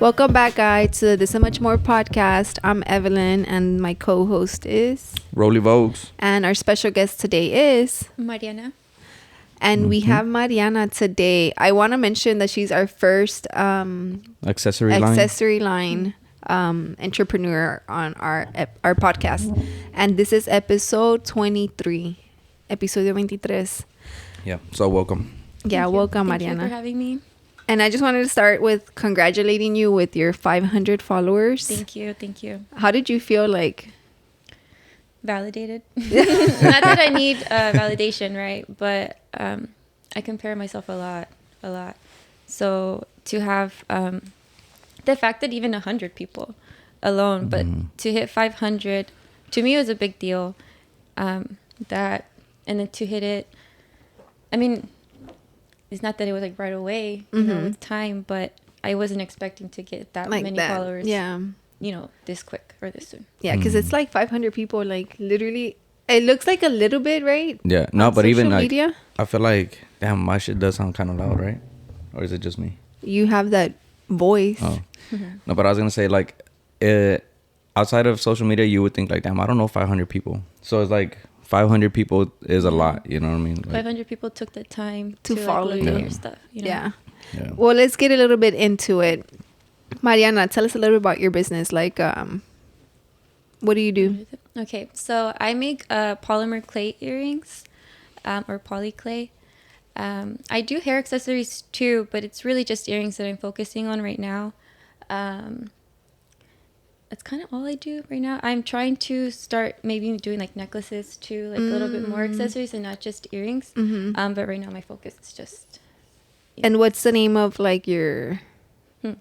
Welcome back, guys, to the This and Much More podcast. I'm Evelyn, and my co-host is Rollie Vogues. And our special guest today is Mariana. And we have Mariana today. I want to mention that she's our first Accessory line entrepreneur on our podcast. And this is episode 23. Episodio 23. Yeah, so welcome. Yeah, welcome, Mariana. Thank you for having me. And I just wanted to start with congratulating you with your 500 followers. Thank you. How did you feel like? Validated. Not that I need validation, right? But I compare myself a lot. So to have the fact that even 100 people alone, but to hit 500, to me it was a big deal. And then to hit it, I mean, it's not that it was like right away, you know, with time, but I wasn't expecting to get that like many followers. Yeah. You know, this quick or this soon. Yeah, because it's like 500 people, like literally. It looks like a little bit, right? Yeah, no, but even like, media? I feel like, damn, my shit does sound kind of loud, right? Or is it just me? You have that voice. Oh. No, but I was going to say, like, outside of social media, you would think, like, damn, I don't know 500 people. So it's like 500 people is a lot, you know what I mean? Like, 500 people took the time to follow look you. at your stuff. You know? Yeah. yeah. Well, let's get a little bit into it. Mariana, tell us a little bit about your business. Like, what do you do? Okay, so I make polymer clay earrings, or poly clay. I do hair accessories too, but it's really just earrings that I'm focusing on right now. That's kind of all I do right now. I'm trying to start maybe doing like necklaces too, like a little bit more accessories and not just earrings. But right now my focus is just. And what's the name of like your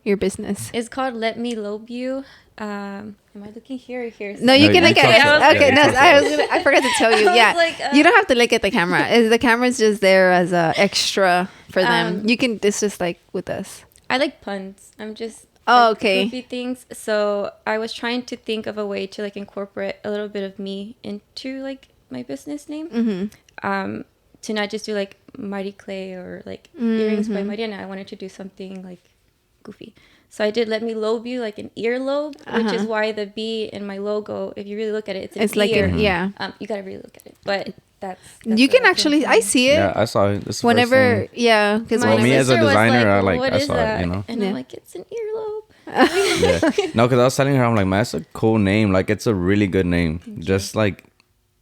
business? It's called Let Me Lobe You. Am I looking here or here? No, you can look at it. Okay, no, yeah, I forgot to tell you. Yeah, like, you don't have to look at the camera. The camera's just there as a extra for them. You can. It's just like with us. I like puns. I'm just. Okay. Goofy things. So I was trying to think of a way to like incorporate a little bit of me into like my business name. To not just do like Mighty Clay or like earrings by Mariana. I wanted to do something like goofy. So I did Let Me Lobe You, like an earlobe, which is why the B in my logo, if you really look at it, it's like ear. yeah. You gotta really look at it, but that's you can actually. I see it. Yeah, I saw it. This whenever, yeah, because well, me as a designer, like, I saw it, you know. And I'm like, it's an earlobe. Yeah. No, because I was telling her, I'm like, man, that's a cool name. Like, it's a really good name. Just like,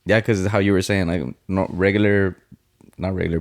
yeah, because how you were saying, like, not regular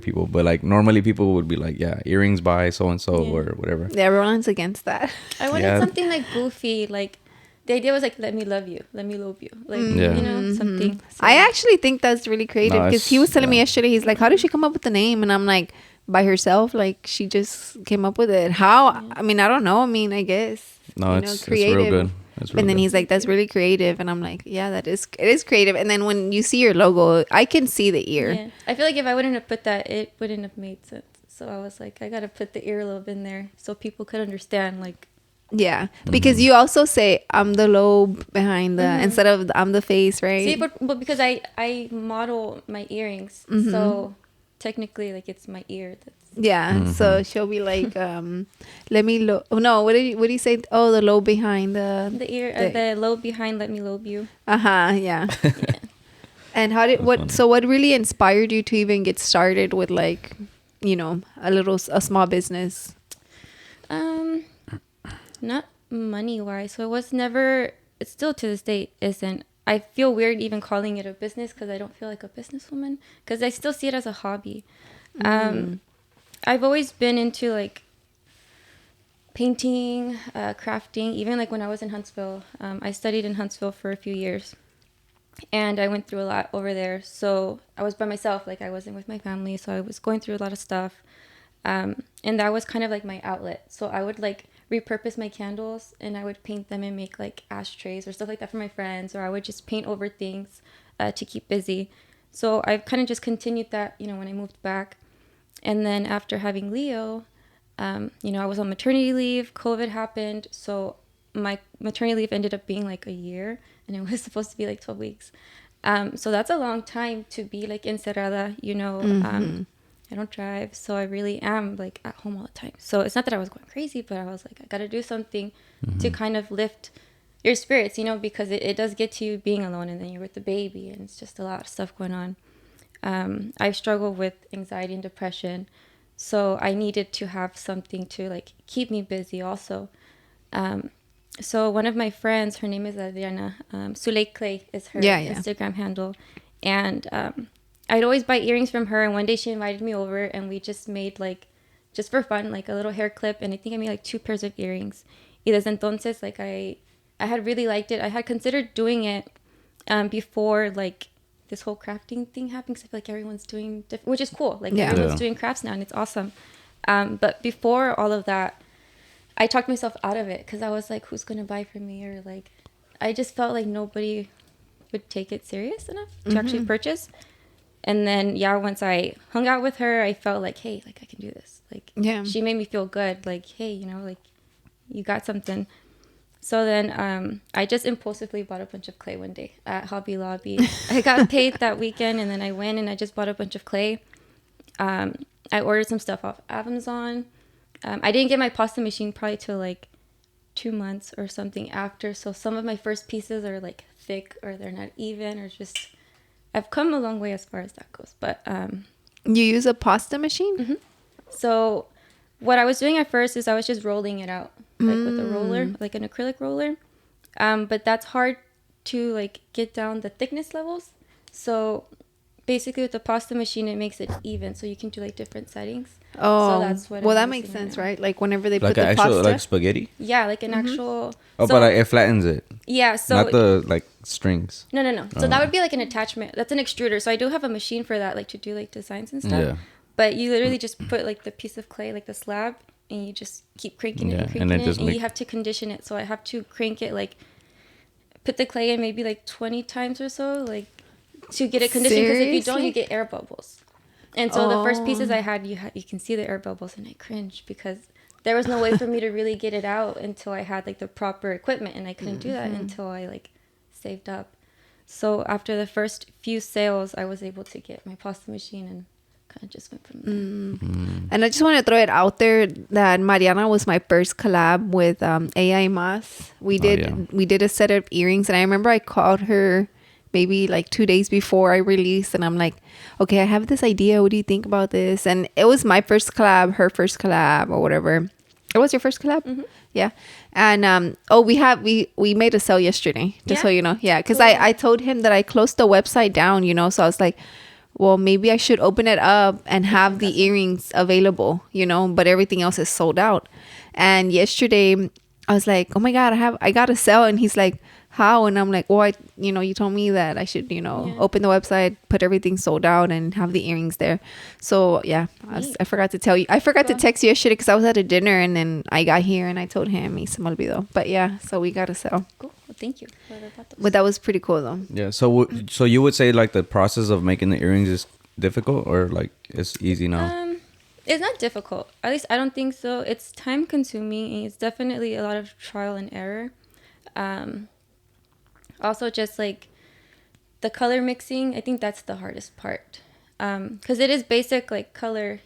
people, but like normally people would be like, yeah, earrings by so and so or whatever. Yeah, everyone's against that. I wanted something like goofy, like the idea was like, let me love you, let me lobe you, like you know, something. So, I actually think that's really creative because he was telling me yesterday, he's like, how did she come up with the name? And I'm like, by herself, like she just came up with it. How? Yeah. I mean, I don't know. I mean, I guess no, it's real good. And then he's like, that's really creative. And I'm like, yeah, it is creative. And then when you see your logo, I can see the ear. Yeah. I feel like if I wouldn't have put that, it wouldn't have made sense. So I was like, I got to put the earlobe in there so people could understand. Like, yeah, because you also say, I'm the lobe behind the, instead of I'm the face, right? See, but because I model my earrings. So technically, like, it's my ear that's. Yeah, so she'll be like, let me lobe. Oh, no, what do you say? Oh, the lobe behind the ear, the lobe behind. Let me lobe you. Yeah. And what really inspired you to even get started with like, you know, a small business? Not money wise. So it was never. It still to this day isn't. I feel weird even calling it a business because I don't feel like a businesswoman because I still see it as a hobby. I've always been into like painting, crafting, even like when I was in Huntsville. I studied in Huntsville for a few years and I went through a lot over there. So I was by myself, like I wasn't with my family. So I was going through a lot of stuff. And that was kind of like my outlet. So I would like repurpose my candles and I would paint them and make like ashtrays or stuff like that for my friends, or I would just paint over things to keep busy. So I've kind of just continued that, you know, when I moved back. And then after having Leo, you know, I was on maternity leave, COVID happened. So my maternity leave ended up being like a year and it was supposed to be like 12 weeks. So that's a long time to be like encerrada, you know. I don't drive, so I really am like at home all the time. So it's not that I was going crazy, but I was like, I gotta do something to kind of lift your spirits, you know, because it does get to you being alone, and then you're with the baby, and it's just a lot of stuff going on. I struggle with anxiety and depression, so I needed to have something to like keep me busy also. So one of my friends, her name is Adriana, Soleil Clay is her Instagram handle, and I'd always buy earrings from her, and one day she invited me over, and we just made like, just for fun, like a little hair clip, and I think I made like 2 pairs of earrings. Y desde entonces, like I had really liked it. I had considered doing it before like this whole crafting thing happened, because I feel like everyone's doing different, which is cool. Like everyone's doing crafts now, and it's awesome. But before all of that, I talked myself out of it, because I was like, who's gonna buy from me? Or like, I just felt like nobody would take it serious enough to actually purchase. And then, once I hung out with her, I felt like, hey, like I can do this. Like, she made me feel good. Like, hey, you know, like you got something. So then I just impulsively bought a bunch of clay one day at Hobby Lobby. I got paid that weekend, and then I went and I just bought a bunch of clay. I ordered some stuff off Amazon. I didn't get my pasta machine probably till like 2 months or something after. So some of my first pieces are like thick, or they're not even, or just... I've come a long way as far as that goes. But you use a pasta machine? Mm-hmm. So what I was doing at first is I was just rolling it out, like with a roller, like an acrylic roller. But that's hard to like get down the thickness levels. So basically with the pasta machine, it makes it even, so you can do like different settings. Oh, so that's what that makes sense, right? Like whenever they like put the actual, pasta, like spaghetti. Yeah, like an actual. Oh, but like, it flattens it. Yeah, so not the like strings. No. So that would be like an attachment. That's an extruder. So I do have a machine for that, like to do like designs and stuff. Yeah. But you literally just put like the piece of clay, like the slab, and you just keep cranking it and cranking it, and you have to condition it. So I have to crank it, like put the clay in maybe like 20 times or so, like to get it conditioned. Because if you don't, you get air bubbles. And so the first pieces I had, you can see the air bubbles, and I cringed because there was no way for me to really get it out until I had like the proper equipment, and I couldn't do that until I like saved up. So after the first few sales, I was able to get my pasta machine, and kind of just went from there. And I just want to throw it out there that Mariana was my first collab with AI Mas. We did a set of earrings, and I remember I called her maybe like 2 days before I released, and I'm like, okay, I have this idea, what do you think about this? And it was my first collab, her first collab, or whatever. It was your first collab? Yeah. And we made a sale yesterday, just so you know. Yeah, because cool. I told him that I closed the website down, you know, so I was like, well, maybe I should open it up and have the earrings available, you know, but everything else is sold out. And yesterday I was like, oh my God, I got a sale. And he's like, how? And I'm like, well, you told me that I should, open the website, put everything sold out, and have the earrings there. So yeah, I forgot to tell you. I forgot to text you yesterday because I was at a dinner, and then I got here and I told him, y se me olvidó. But yeah, so we got a sell. Cool. Well, thank you. But that was pretty cool though. Yeah. So you would say like the process of making the earrings is difficult, or like it's easy now? It's not difficult. At least I don't think so. It's time consuming, and it's definitely a lot of trial and error. Also, just like the color mixing, I think that's the hardest part. Because it is basic, like color,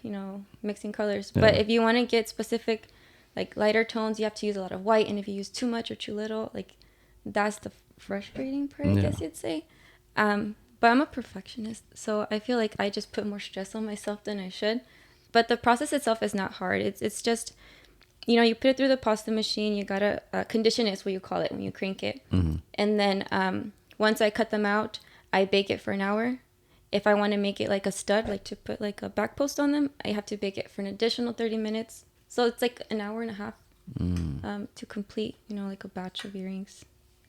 mixing colors. Yeah. But if you want to get specific, like lighter tones, you have to use a lot of white. And if you use too much or too little, like that's the frustrating part, I guess you'd say. But I'm a perfectionist, so I feel like I just put more stress on myself than I should. But the process itself is not hard. It's just... you put it through the pasta machine, you gotta condition it, is what you call it when you crank it. And then once I cut them out, I bake it for an hour. If I want to make it like a stud, like to put like a back post on them, I have to bake it for an additional 30 minutes. So it's like an hour and a half to complete, like a batch of earrings.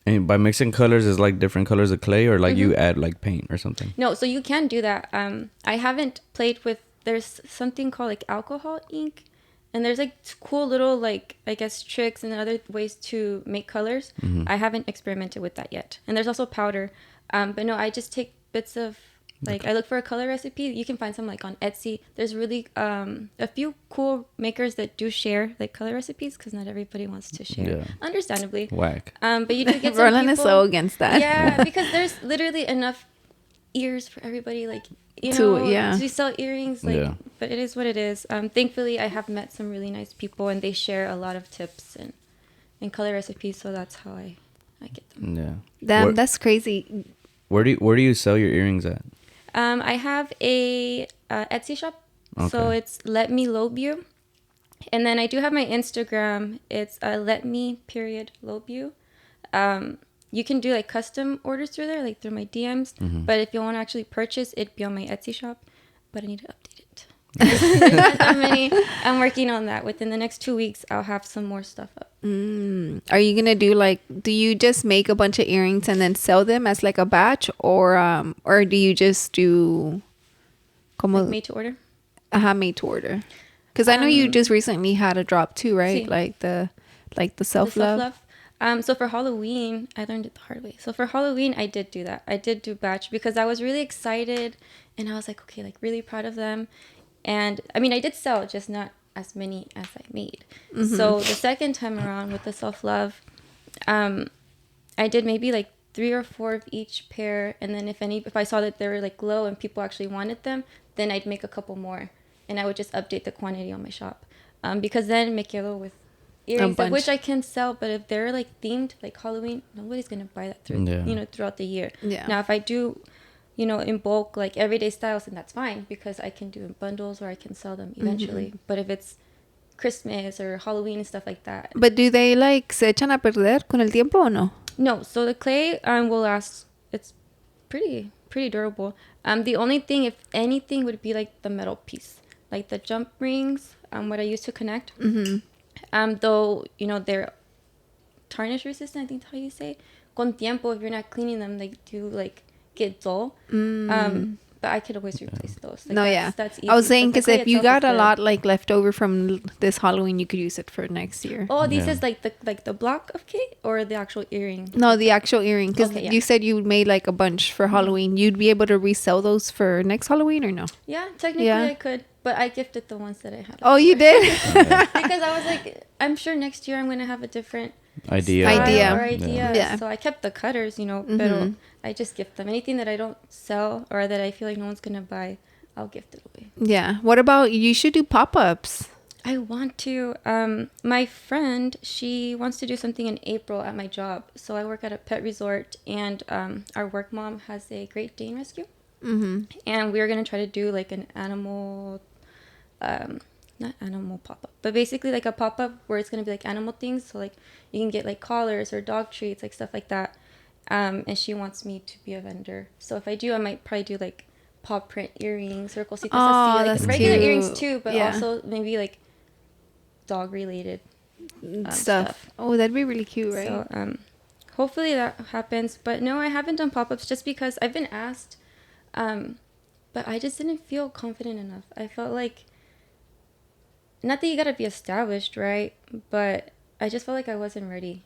And by mixing colors, is like different colors of clay, or like you add like paint or something? No, so you can do that. I haven't played with, there's something called like alcohol ink. And there's like cool little, like, I guess, tricks and other ways to make colors. I haven't experimented with that yet. And there's also powder. But no, I just take bits of, like, I look for a color recipe. You can find some, like, on Etsy. There's really a few cool makers that do share, like, color recipes, because not everybody wants to share. Yeah. Understandably. Whack. But you do get some Roland people... is so against that. Yeah, because there's literally enough ears for everybody, like, to sell earrings, like, but it is what it is. Thankfully, I have met some really nice people, and they share a lot of tips and color recipes, so that's how I get them. Yeah. Damn, that's crazy. Where do you sell your earrings at? I have a Etsy shop, so it's Let Me Lobe You. And then I do have my Instagram. It's Let Me Lobe You. You can do like custom orders through there, like through my DMs. But if you want to actually purchase, it'd be on my Etsy shop. But I need to update it. There's not that many. I'm working on that. Within the next 2 weeks, I'll have some more stuff up. Are you gonna do you just make a bunch of earrings and then sell them as like a batch, or do you just do Like made to order? Made to order. Because I know you just recently had a drop too, right? Sí. Like the self-love. So for Halloween, I learned it the hard way. So for Halloween, I did do that. I did do batch because I was really excited, and I was like, okay, like really proud of them. And I mean, I did sell, just not as many as I made. So the second time around with the self-love, I did maybe like 3 or 4 of each pair, and then if I saw that they were like low and people actually wanted them, then I'd make a couple more. And I would just update the quantity on my shop. Because then me quedo with earrings, which I can sell. But if they're like themed, like Halloween, nobody's going to buy that throughout the year. Yeah. Now, if I do, in bulk, like everyday styles, then that's fine. Because I can do in bundles or I can sell them eventually. But if it's Christmas or Halloween and stuff like that. But do they like se echan a perder con el tiempo o no? No. So the clay will last. It's pretty durable. The only thing, if anything, would be like the metal piece. Like the jump rings, what I use to connect. Though, they're tarnish resistant, I think that's how you say. Con tiempo, if you're not cleaning them, they do like get dull. But I could always replace those. Like, that's easy. I was saying because if you got a lot like left over from this Halloween, you could use it for next year. Oh, this is like the block of cake or the actual earring? No, the actual earring. Because you said you made like a bunch for Halloween. You'd be able to resell those for next Halloween or no? Yeah, technically I could. But I gifted the ones that I had. Oh, you did? Because I was like, I'm sure next year I'm going to have a different idea. Yeah. So I kept the cutters, but I just gift them. Anything that I don't sell or that I feel like no one's going to buy, I'll gift it away. Yeah. What about, you should do pop-ups. I want to. My friend, she wants to do something in April at my job. So I work at a pet resort, and our work mom has a Great Dane rescue. And we're going to try to do like an animal... not animal pop-up, but basically like a pop-up where it's going to be like animal things. So like you can get like collars or dog treats, like stuff like that. And she wants me to be a vendor. So if I do, I might probably do like paw print earrings or cositas así, like regular cute. Earrings too, but also maybe like dog related stuff. Oh, that'd be really cute, right? So hopefully that happens. But no, I haven't done pop-ups just because I've been asked, but I just didn't feel confident enough. I felt like, not that you gotta be established, right? But I just felt like I wasn't ready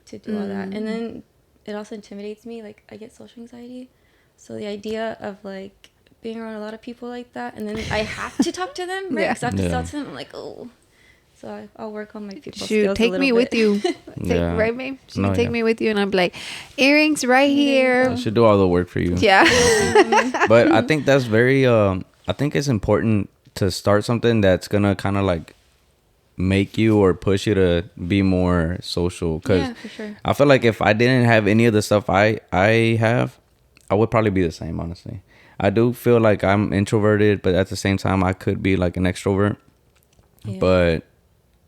to do all that. And then it also intimidates me. Like, I get social anxiety. So the idea of, like, being around a lot of people like that, and then I have to talk to them, right? Because I have to talk to them. I'm like, oh. So I'll work on my people skills take me with you. Right, babe? Take me with you, and I'm like, earrings right here. I should do all the work for you. Yeah. But I think that's very, I think it's important to start something that's gonna kind of like make you or push you to be more social, because for sure. I feel like if I didn't have any of the stuff I have, I would probably be the same. Honestly, I do feel like I'm introverted, but at the same time I could be like an extrovert. But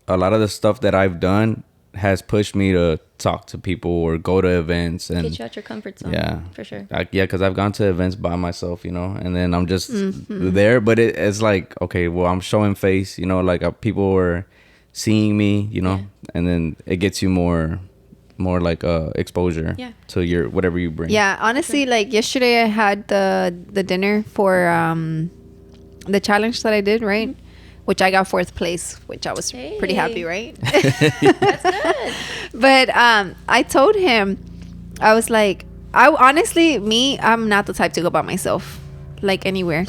a lot of the stuff that I've done has pushed me to talk to people or go to events and get you out your comfort zone. For sure. Because I've gone to events by myself, and then I'm just there, but it's like, okay, well, I'm showing face, like people are seeing me, and then it gets you more like exposure to your whatever you bring. Honestly, like yesterday I had the dinner for the challenge that I did, right? Which I got 4th place, which I was pretty happy, right? That's good. But I told him, I was like, I'm not the type to go by myself, like anywhere.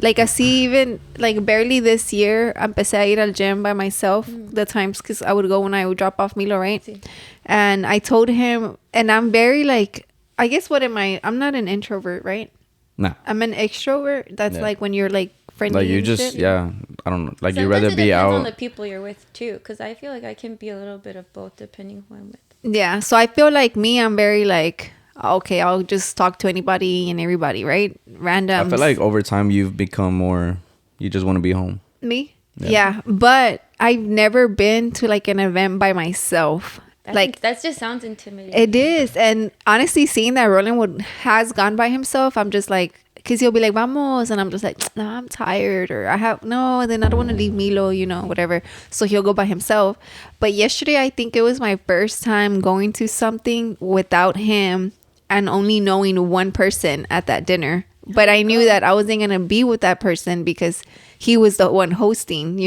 Like I see, even like barely this year, empecé a ir al gym by myself. The times, because I would go when I would drop off Milo, right? Sí. And I told him, and I'm very like, I guess what am I? I'm not an introvert, right? Nah. I'm an extrovert. That's like when you're like friendly. Like you just, I don't know. Like you rather be out. Sometimes it depends on the people you're with too, because I feel like I can be a little bit of both depending who I'm with. Yeah. So I feel like me, I'm very like, okay, I'll just talk to anybody and everybody, right? Random. I feel like over time you've become more, you just want to be home. Me? Yeah. But I've never been to like an event by myself. That just sounds intimidating. It is. And honestly, seeing that Roland has gone by himself, I'm just like, because he'll be like, vamos. And I'm just like, no, I'm tired. Or and then I don't want to leave Milo, whatever. So he'll go by himself. But yesterday, I think it was my first time going to something without him and only knowing one person at that dinner. But I knew that I wasn't going to be with that person because he was the one hosting,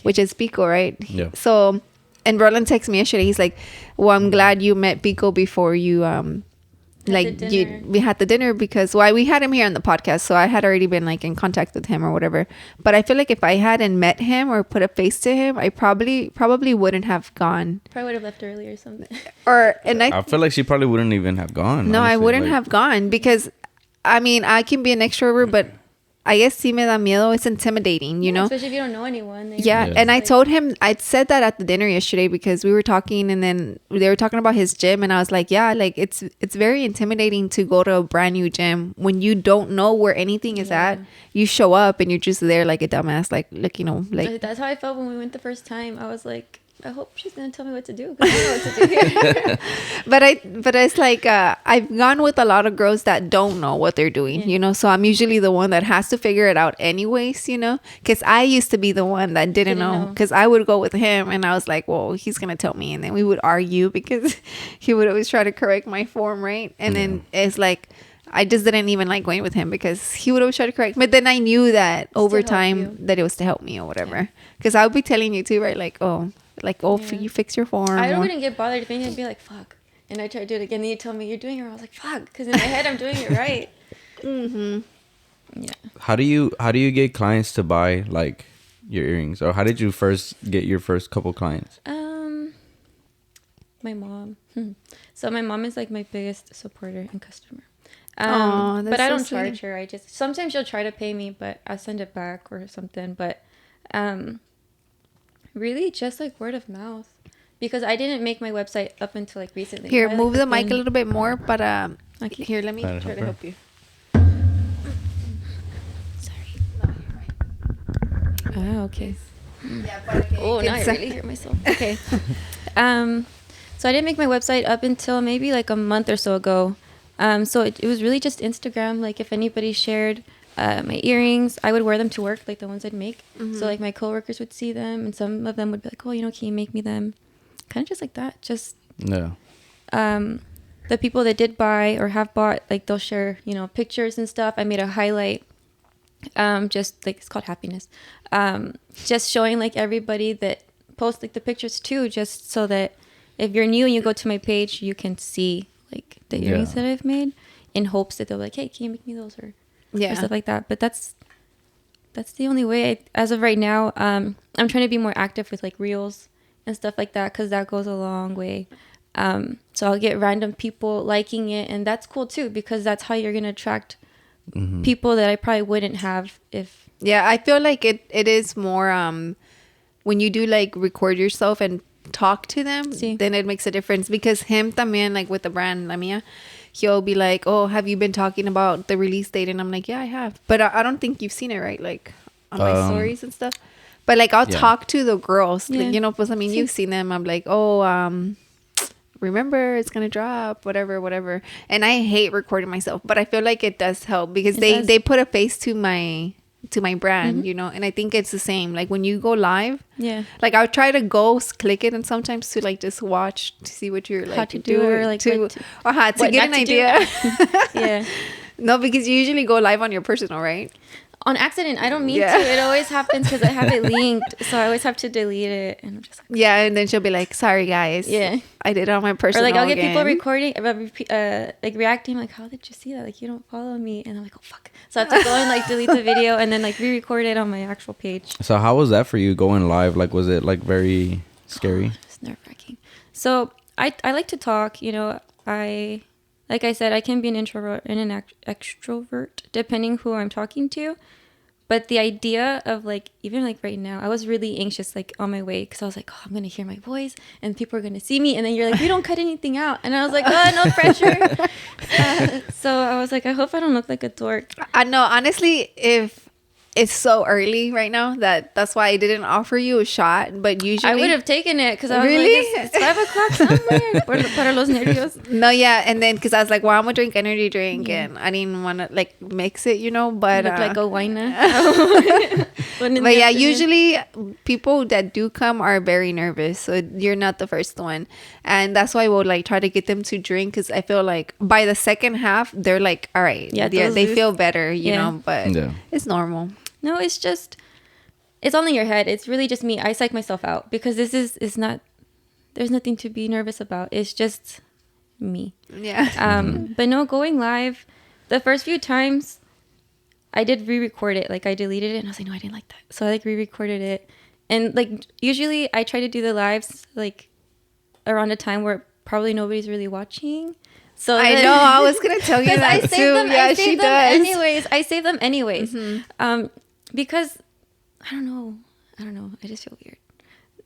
which is Pico, right? Yeah. So... And Roland texted me yesterday. He's like, well, I'm glad you met Pico before you, we had the dinner because, we had him here on the podcast. So I had already been like in contact with him or whatever. But I feel like if I hadn't met him or put a face to him, I probably wouldn't have gone. Probably would have left early or something. I feel like she probably wouldn't even have gone. No, honestly. I wouldn't have gone because, I mean, I can be an extrovert, but I guess sí me da miedo. It's intimidating, you know? Especially if you don't know anyone. Yeah. And I told him, I said that at the dinner yesterday because we were talking and then they were talking about his gym. And I was like, yeah, like it's very intimidating to go to a brand new gym when you don't know where anything is at. You show up and you're just there like a dumbass, like, look, like. That's how I felt when we went the first time. I was like, I hope she's gonna tell me what to do because I don't know what to do here. but it's like I've gone with a lot of girls that don't know what they're doing, so I'm usually the one that has to figure it out anyways, because I used to be the one that didn't know because I would go with him and I was like, well, he's gonna tell me, and then we would argue because he would always try to correct my form, right? And then it's like I just didn't even like going with him because he would always try to correct me. But then I knew that over time that it was to help me or whatever, because I would be telling you too, right? You fix your form. I wouldn't get bothered if anything. I'd be like, fuck. And I try to do it again. And you tell me you're doing it wrong. I was like, fuck. Because in my head, I'm doing it right. Mm-hmm. Yeah. How do you get clients to buy like your earrings? Or how did you first get your first couple clients? My mom. So my mom is like my biggest supporter and customer. But I don't charge her. I just, sometimes she'll try to pay me, but I send it back or something. But, really just like word of mouth, because I didn't make my website up until like recently. Here, move the mic a little bit more, but okay. Here, let me try to help you. Sorry. No, you're right. Oh, okay. Yeah, now I really hear myself. Okay. So I didn't make my website up until maybe like a month or so ago. So it was really just Instagram. Like if anybody shared my earrings, I would wear them to work, like the ones I'd make. So like my coworkers would see them, and some of them would be like, oh, can you make me them? Kind of just like that. Just the people that did buy or have bought, like they'll share, pictures and stuff. I made a highlight, just like, it's called happiness. Just showing like everybody that post like the pictures too, just so that if you're new and you go to my page, you can see like the earrings that I've made, in hopes that they're like, hey, can you make me those or stuff like that. But that's the only way as of right now. I'm trying to be more active with like reels and stuff like that, because that goes a long way. So I'll get random people liking it, and that's cool too, because that's how you're gonna attract people that I probably wouldn't have if. Yeah, I feel like it is more when you do like record yourself and talk to them, then it makes a difference. Because him también, like with the brand La Mia, he'll be like, oh, have you been talking about the release date? And I'm like, yeah, I have, but I don't think you've seen it, right? Like on my stories and stuff. But like I'll talk to the girls, like, because I mean you've seen them. I'm like, oh, remember it's gonna drop, whatever. And I hate recording myself, but I feel like it does help, because they put a face to my brand, and I think it's the same like when you go live. Like I'll try to click it, and sometimes to like just watch to see what you're like how to do, or like to get an idea. No, because you usually go live on your personal, right? On accident. I don't mean to. It always happens because I have it linked, so I always have to delete it. And I'm just like, and then she'll be like, sorry guys, I did it on my personal. Or like I'll get people recording like reacting like, how did you see that? Like, you don't follow me. And I'm like, oh fuck. So I have to go and like delete the video and then like re-record it on my actual page. So how was that for you going live? Like, was it like very scary? It's nerve-wracking. So I like to talk, like I said, I can be an introvert and an extrovert depending who I'm talking to. But the idea of like, even like right now, I was really anxious like on my way because I was like, oh, I'm going to hear my voice and people are going to see me. And then you're like, we don't cut anything out. And I was like, oh, no pressure. So I was like, I hope I don't look like a dork. I know, honestly, if it's so early right now that's why I didn't offer you a shot, but usually I would have taken it because I was really? like, it's 5 o'clock somewhere. Para los nervios. No, yeah, and then because I was like, well, I'm gonna drink energy drink, Yeah. and I didn't want to like mix it, you know. But Look like a whiner. but yeah, usually people that do come are very nervous, so you're not the first one, and that's why we'll like try to get them to drink because I feel like by the second half they're like, all right, yeah, they feel better, you know, but it's normal. No, it's just, it's all in your head. It's really just me. I psych myself out because this is not, there's nothing to be nervous about. It's just me. Yeah. But no, going live, the first few times I did re-record it. Like I deleted it and I was like, no, I didn't like that. So I like re-recorded it. And like usually I try to do the lives like around a time where probably nobody's really watching. So I know, I was gonna tell you that too. Yeah, she does. I save them anyways. Because I don't know. I just feel weird.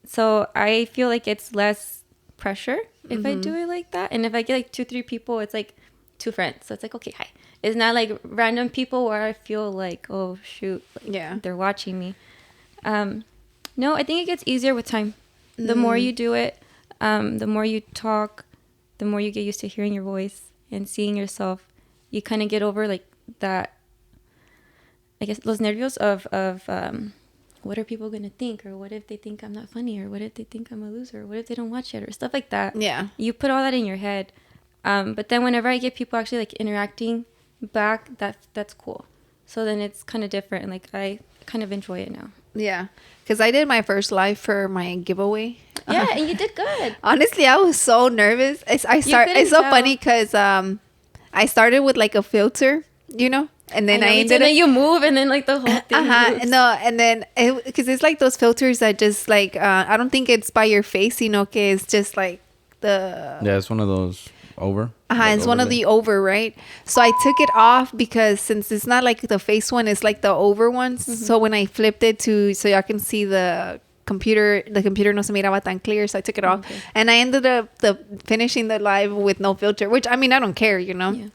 So I feel like it's less pressure if I do it like that. And if I get like 2-3 people, it's like 2 friends. So it's like, okay, hi. It's not like random people where I feel like, oh shoot, like, they're watching me. No, I think it gets easier with time. The more you do it, the more you talk, the more you get used to hearing your voice and seeing yourself. You kind of get over like that, I guess, los nervios of what are people going to think? Or what if they think I'm not funny? Or what if they think I'm a loser? Or what if they don't watch it? Or stuff like that. Yeah. You put all that in your head. But then whenever I get people actually like interacting back, that's cool. So then it's kind of different. And like I kind of enjoy it now. Yeah. Because I did my first live for my giveaway. Yeah, and you did good. Honestly, I was so nervous. It's so funny because I started with like a filter, you know? And then I ended up, you move and then like the whole thing moves. No, and then because it's like those filters that just like I don't think it's by your face, you know, que it's just like it's one of those over. It's one of the over, right? So I took it off because since it's not like the face one, it's like the over ones. So when I flipped it so y'all can see the computer no se miraba tan clear, so I took it off. And I ended up finishing the live with no filter, which I mean I don't care, you know. Yeah.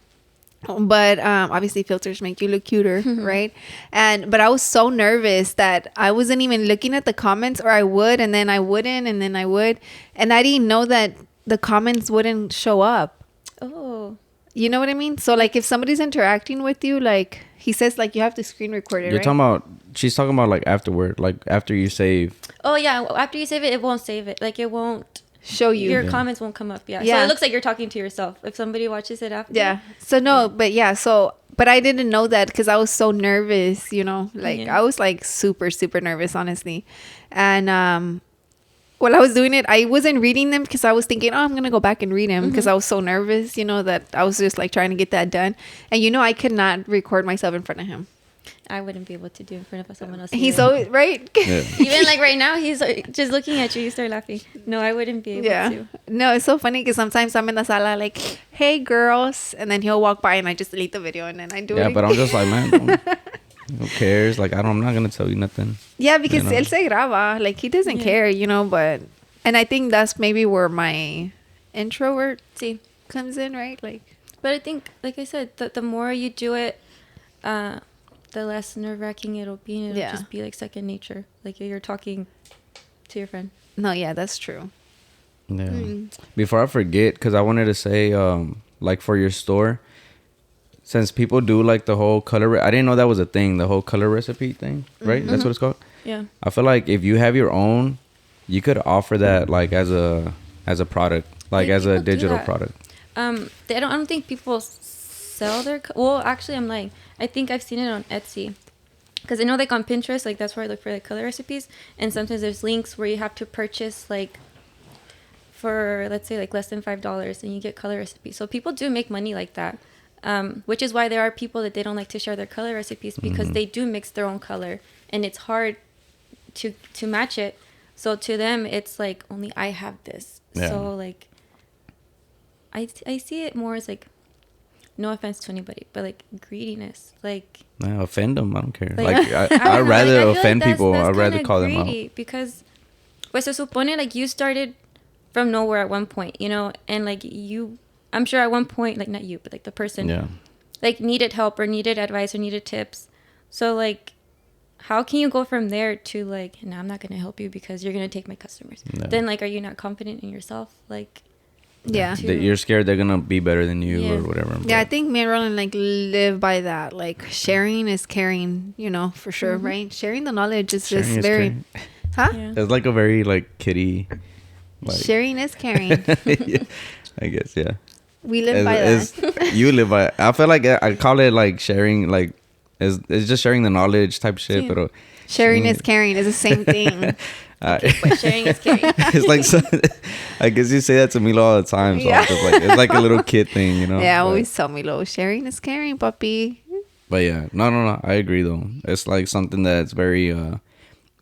But obviously filters make you look cuter, right? But I was so nervous that I wasn't even looking at the comments, or I would and then I wouldn't and then I would, and I didn't know that the comments wouldn't show up. Oh, you know what I mean? So like if somebody's interacting with you, like he says like you have to screen record it. She's talking about like afterward, like after you save. Oh yeah, after you save it, it won't save it. Like it won't show you. Your comments won't come up. Yeah. So it looks like you're talking to yourself if somebody watches it after. Yeah. So no, but I didn't know that because I was so nervous, you know, like I was like super, super nervous, honestly. And while I was doing it, I wasn't reading them because I was thinking, oh, I'm going to go back and read them because I was so nervous, you know, that I was just like trying to get that done. And, you know, I could not record myself in front of him. I wouldn't be able to do in front of someone else. He's always right. Yeah. Even like right now, he's just looking at you. You start laughing. No, I wouldn't be able to. No, it's so funny because sometimes I'm in the sala like, hey, girls. And then he'll walk by and I just delete the video and then I do it. Yeah, but I'm just like, man, who cares? Like, I'm not going to tell you nothing. Yeah, because él se graba. Like, he doesn't care, you know, but... And I think that's maybe where my introvert comes in, right? Like, but I think, like I said, the more you do it, the less nerve-wracking it'll be. And it'll just be like second nature. Like you're talking to your friend. No, yeah, that's true. Yeah. Before I forget, because I wanted to say, like for your store, since people do like the whole color, I didn't know that was a thing, the whole color recipe thing, right? That's what it's called? Yeah. I feel like if you have your own, you could offer that like as a product, like as a digital product. I don't think people sell their... Well, actually, I'm lying. I think I've seen it on Etsy. Because I know like on Pinterest, like that's where I look for like color recipes. And sometimes there's links where you have to purchase like for, let's say, like less than $5 and you get color recipes. So people do make money like that. Which is why there are people that they don't like to share their color recipes because they do mix their own color. And it's hard to match it. So to them, it's like, only I have this. Yeah. So like, I see it more as like no offense to anybody, but like greediness, like I offend them. I don't care. Like, I'd rather offend people. That's I'd rather call them out. Because, pues se supone, like, you started from nowhere at one point, you know, and like I'm sure at one point, like, not you, but like the person, like, needed help or needed advice or needed tips. So like, how can you go from there to like, no, I'm not gonna help you because you're gonna take my customers? Then like, are you not confident in yourself? Like, that you're scared they're gonna be better than you or whatever. Yeah, I think me and Roland like live by that. Like, sharing is caring, you know, for sure, right? Sharing the knowledge is just very It's like a very like kiddie, like, sharing is caring. Yeah, I guess, yeah. We live by that. You live by it. I feel like I call it like sharing, like it's just sharing the knowledge type shit, but sharing is caring is the same thing. But sharing is caring. It's like I guess you say that to me all the time, so I'm just like, it's like a little kid thing, you know. Yeah, always tell me, "Lo, sharing is caring, puppy." But yeah, no, I agree though. It's like something that's very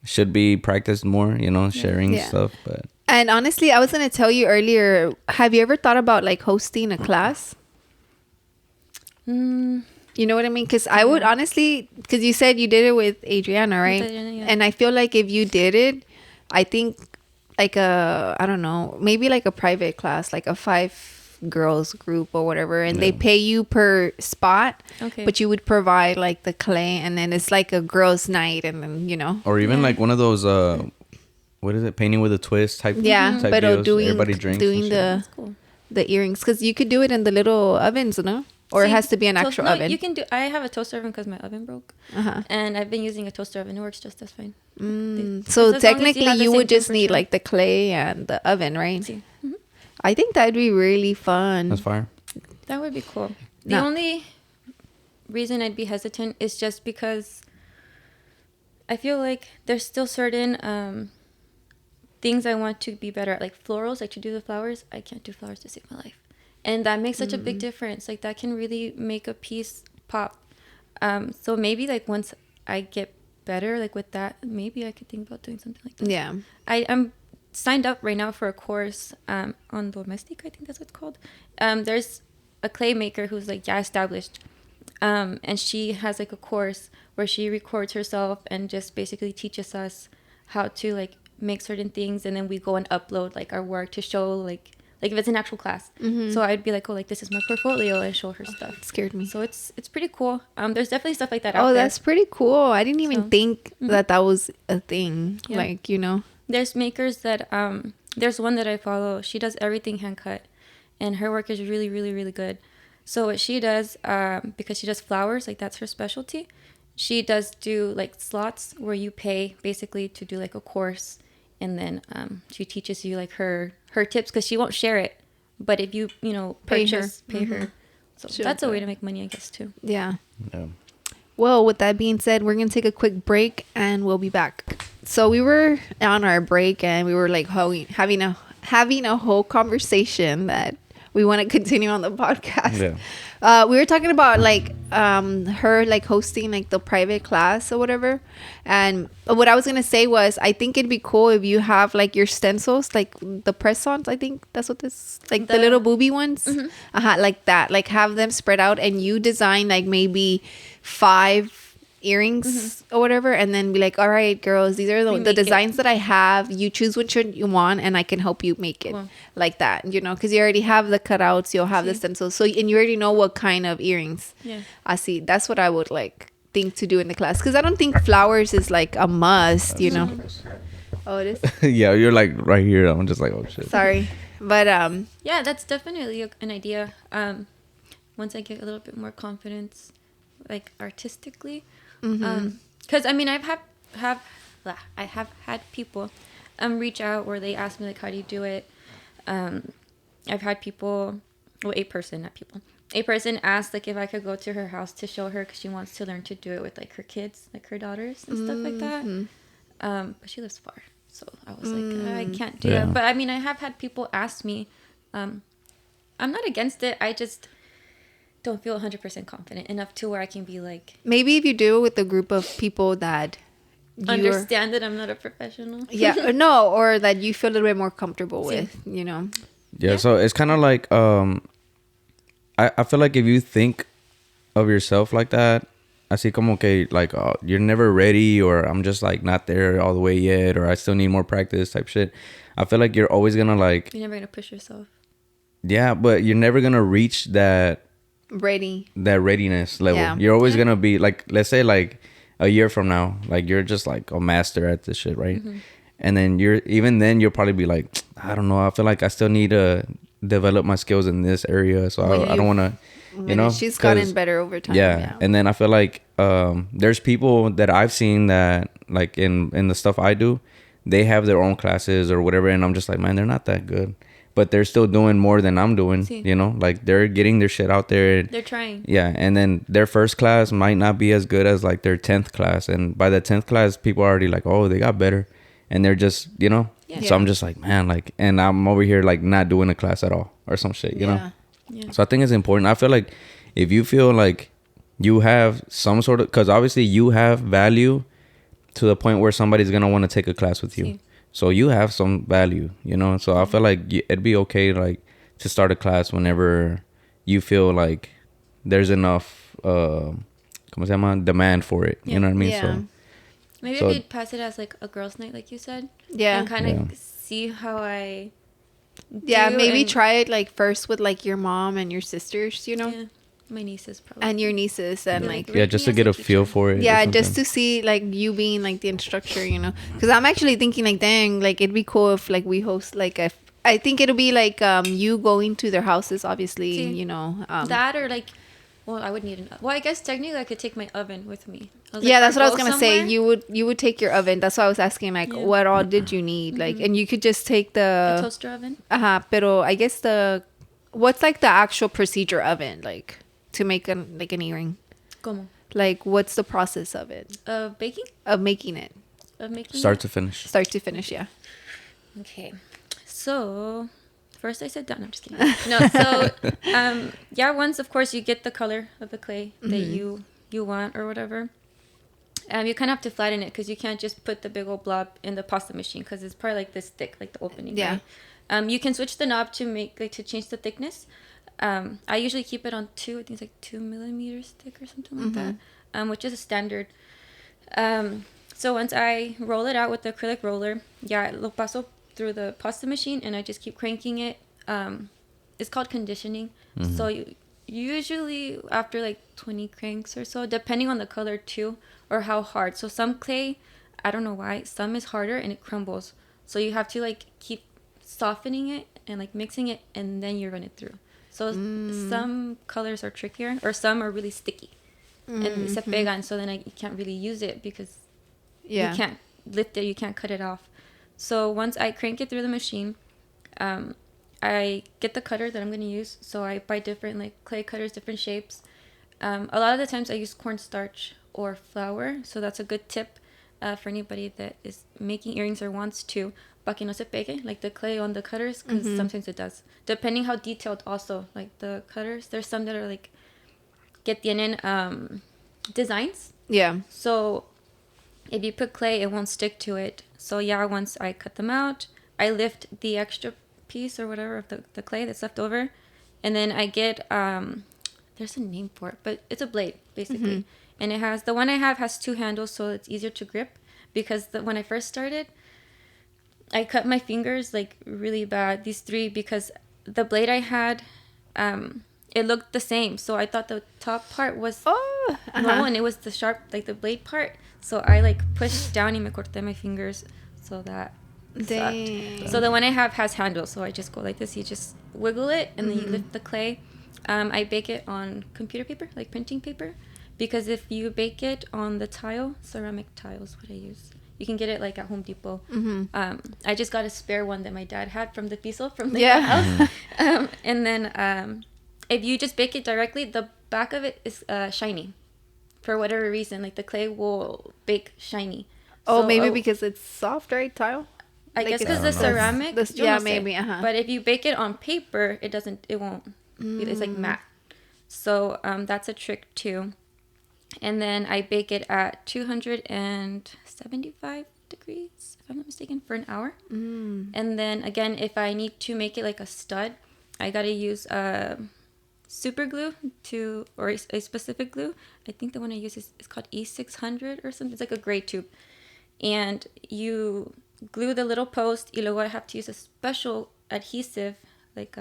should be practiced more, you know, sharing stuff. But and honestly, I was gonna tell you earlier. Have you ever thought about like hosting a class? You know what I mean? Because I would honestly, because you said you did it with Adriana, right? And I feel like if you did it, I think like I don't know, maybe like a private class, like a 5 girls group or whatever, and they pay you per spot, but you would provide like the clay, and then it's like a girls' night, and then, you know, or even like one of those what is it, painting with a twist type type but deals. Everybody drinks doing the earrings, because you could do it in the little ovens, no? Or it has to be an actual oven? You can do. I have a toaster oven because my oven broke, and I've been using a toaster oven. It works just as fine. So technically, you would just need like the clay and the oven, right? I think that'd be really fun. That's fire. That would be cool. The only reason I'd be hesitant is just because I feel like there's still certain things I want to be better at, like florals, like to do the flowers. I can't do flowers to save my life. And that makes such a big difference. Like, that can really make a piece pop. So maybe, like, once I get better, like, with that, maybe I could think about doing something like that. Yeah. I'm signed up right now for a course on domestic, I think that's what it's called. There's a clay maker who's, like, established. And she has, like, a course where she records herself and just basically teaches us how to, like, make certain things. And then we go and upload, like, our work to show, like if it's an actual class. So I'd be like, oh, like, this is my portfolio, and show her stuff. It scared me. So it's pretty cool. There's definitely stuff like that out there. Oh, that's pretty cool. I didn't even think that was a thing. Yeah. Like, you know. There's makers that, there's one that I follow. She does everything hand cut, and her work is really, really, really good. So what she does, because she does flowers, like, that's her specialty. She does do, like, slots where you pay basically to do, like, a course. And then she teaches you, like, her tips, because she won't share it. But if you pay her. So that's a way to make money, I guess, too. Yeah. Well, with that being said, we're going to take a quick break, and we'll be back. So we were on our break, and we were, like, having a whole conversation that we want to continue on the podcast. Yeah. We were talking about like her like hosting like the private class or whatever, and what I was gonna say was, I think it'd be cool if you have like your stencils, like the press-ons. I think that's what this, like the little booby ones, like that, like have them spread out, and you design like maybe 5 earrings or whatever, and then be like, all right, girls, these are the designs that I have. You choose which one you want, and I can help you make it like that, you know, because you already have the cutouts, you'll have the stencils, so, and you already know what kind of earrings. I see. That's what I would like think to do in the class, because I don't think flowers is like a must, you know. Oh, it is. Yeah, you're like right here. I'm just like, oh shit, sorry. But yeah, that's definitely an idea. Once I get a little bit more confidence, like artistically. Because I mean, I have had people reach out where they ask me like, how do you do it? I've had people, well, a person asked like if I could go to her house to show her, because she wants to learn to do it with like her kids, like her daughters and stuff like that. But she lives far, so I was like, I can't do that. But I mean, I have had people ask me. I'm not against it. I just don't feel 100% confident enough to where I can be like, maybe if you do it with a group of people that understand that I'm not a professional. Yeah, no, or that you feel a little bit more comfortable with, you know. Yeah, so it's kind of like I feel like if you think of yourself like that, así como que like you're never ready, or I'm just like not there all the way yet, or I still need more practice type shit. I feel like you're always gonna like, you're never gonna push yourself. Yeah, but you're never gonna reach that readiness level. Yeah. You're always gonna be like, let's say like a year from now, like you're just like a master at this shit, right? And then you'll probably be like, I don't know, I feel like I still need to develop my skills in this area, so I don't want to, you know. She's gotten better over time. Yeah, and then I feel like there's people that I've seen that like in the stuff I do, they have their own classes or whatever, and I'm just like, man, they're not that good, but they're still doing more than I'm doing. Sí. You know, like they're getting their shit out there. They're trying. Yeah, and then their first class might not be as good as like their 10th class, and by the 10th class, people are already like, oh, they got better, and they're just, you know. Yeah. So I'm just like, man, like, and I'm over here like not doing a class at all or some shit, you know. Yeah. So I think it's important. I feel like if you feel like you have some sort of, because obviously you have value to the point where somebody's gonna want to take a class with you. Sí. So you have some value, you know. So I feel like it'd be okay, like, to start a class whenever you feel like there's enough, ¿cómo se llama? Demand for it. You know what I mean? Yeah. So Maybe I could pass it as like a girls' night, like you said. Yeah. And kind of see how I. Yeah, do, maybe and- try it like first with like your mom and your sisters, you know, Yeah, my nieces probably. and your nieces, and like yeah, just to get a feel for it. or yeah, just something. to see like you being like the instructor, you know, because I'm actually thinking like, dang, like it'd be cool if like we host like a. I think it'll be like you going to their houses, obviously, Sí. you know. That or like, well, I would need an. Well, I guess technically I could take my oven with me. Yeah, that's what I was go gonna say. somewhere, You would take your oven. That's why I was asking like, Yeah. what all did you need? Like, and you could just take a the. toaster oven. Pero I guess what's like the actual procedure of it, like to make an earring? Como? Like, what's the process of it? Of baking? Of making it. Of making Start it? to finish. Start to finish, yeah. Okay. So, first I said done. I'm just kidding. No, so, yeah, once, of course, you get the color of the clay that you want or whatever. You kind of have to flatten it because you can't just put the big old blob in the pasta machine because it's probably like this thick, like the opening. Yeah. Right? You can switch the knob to make to change the thickness. I usually keep it on 2. I think it's like 2 millimeters thick or something like that, which is a standard. So once I roll it out with the acrylic roller, lo paso through the pasta machine and I just keep cranking it. It's called conditioning. So usually after like 20 cranks or so, depending on the color too, or how hard. So some clay, I don't know why, some is harder and it crumbles. So you have to like keep softening it and like mixing it and then you run it through. So some colors are trickier or some are really sticky and se pegan. So then you can't really use it because you can't lift it, you can't cut it off. So once I crank it through the machine, I get the cutter that I'm going to use. So I buy different like clay cutters, different shapes. A lot of the times I use cornstarch or flour. So that's a good tip for anybody that is making earrings or wants to. Pa que no se pegue, like the clay on the cutters, because sometimes it does. Depending how detailed also, like the cutters. There's some that are like, que tienen designs. Yeah. So if you put clay, it won't stick to it. So yeah, once I cut them out, I lift the extra piece or whatever of the clay that's left over. And then I get, there's a name for it, but it's a blade, basically. And it has, the one I have has 2 handles, so it's easier to grip. Because when I first started, I cut my fingers like really bad, these 3, because the blade I had, it looked the same. So I thought the top part was normal and it was the sharp, like the blade part. So I like pushed down and me corté my fingers. So that sucked. So the one I have has handles. So I just go like this. You just wiggle it and then you lift the clay. I bake it on computer paper, like printing paper. Because if you bake it on the tile, ceramic tile is what I use. You can get it like at Home Depot. I just got a spare one that my dad had from the piso from the house. And then if you just bake it directly, the back of it is shiny. For whatever reason, like the clay will bake shiny. Oh, So, maybe because it's soft, right? Tile? I like guess it's- because the ceramic. yo yeah, no sé. maybe. But if you bake it on paper, it won't. It's like matte. So that's a trick too. And then I bake it at 275 degrees, if I'm not mistaken, for an hour. And then again, if I need to make it like a stud, I gotta use super glue or a specific glue. I think the one I use is called E600 or something. It's like a gray tube. And you glue the little post. Y luego I have to use a special adhesive, like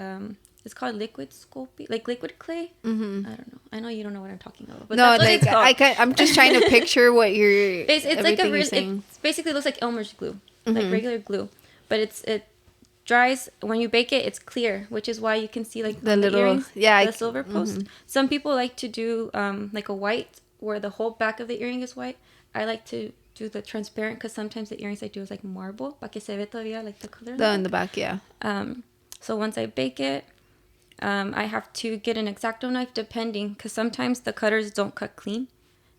it's called liquid sculpey, like liquid clay. Mm-hmm. I don't know. I know you don't know what I'm talking about, but no, that's what it's called. I'm just trying to picture what you're. It's like it basically looks like Elmer's glue, like regular glue, but it dries when you bake it. It's clear, which is why you can see like the little earrings, the silver post. Mm-hmm. Some people like to do like a white where the whole back of the earring is white. I like to do the transparent because sometimes the earrings I do is like marble, para que se ve todavía like the color. In the back, yeah. So once I bake it, I have to get an X-Acto knife depending, because sometimes the cutters don't cut clean.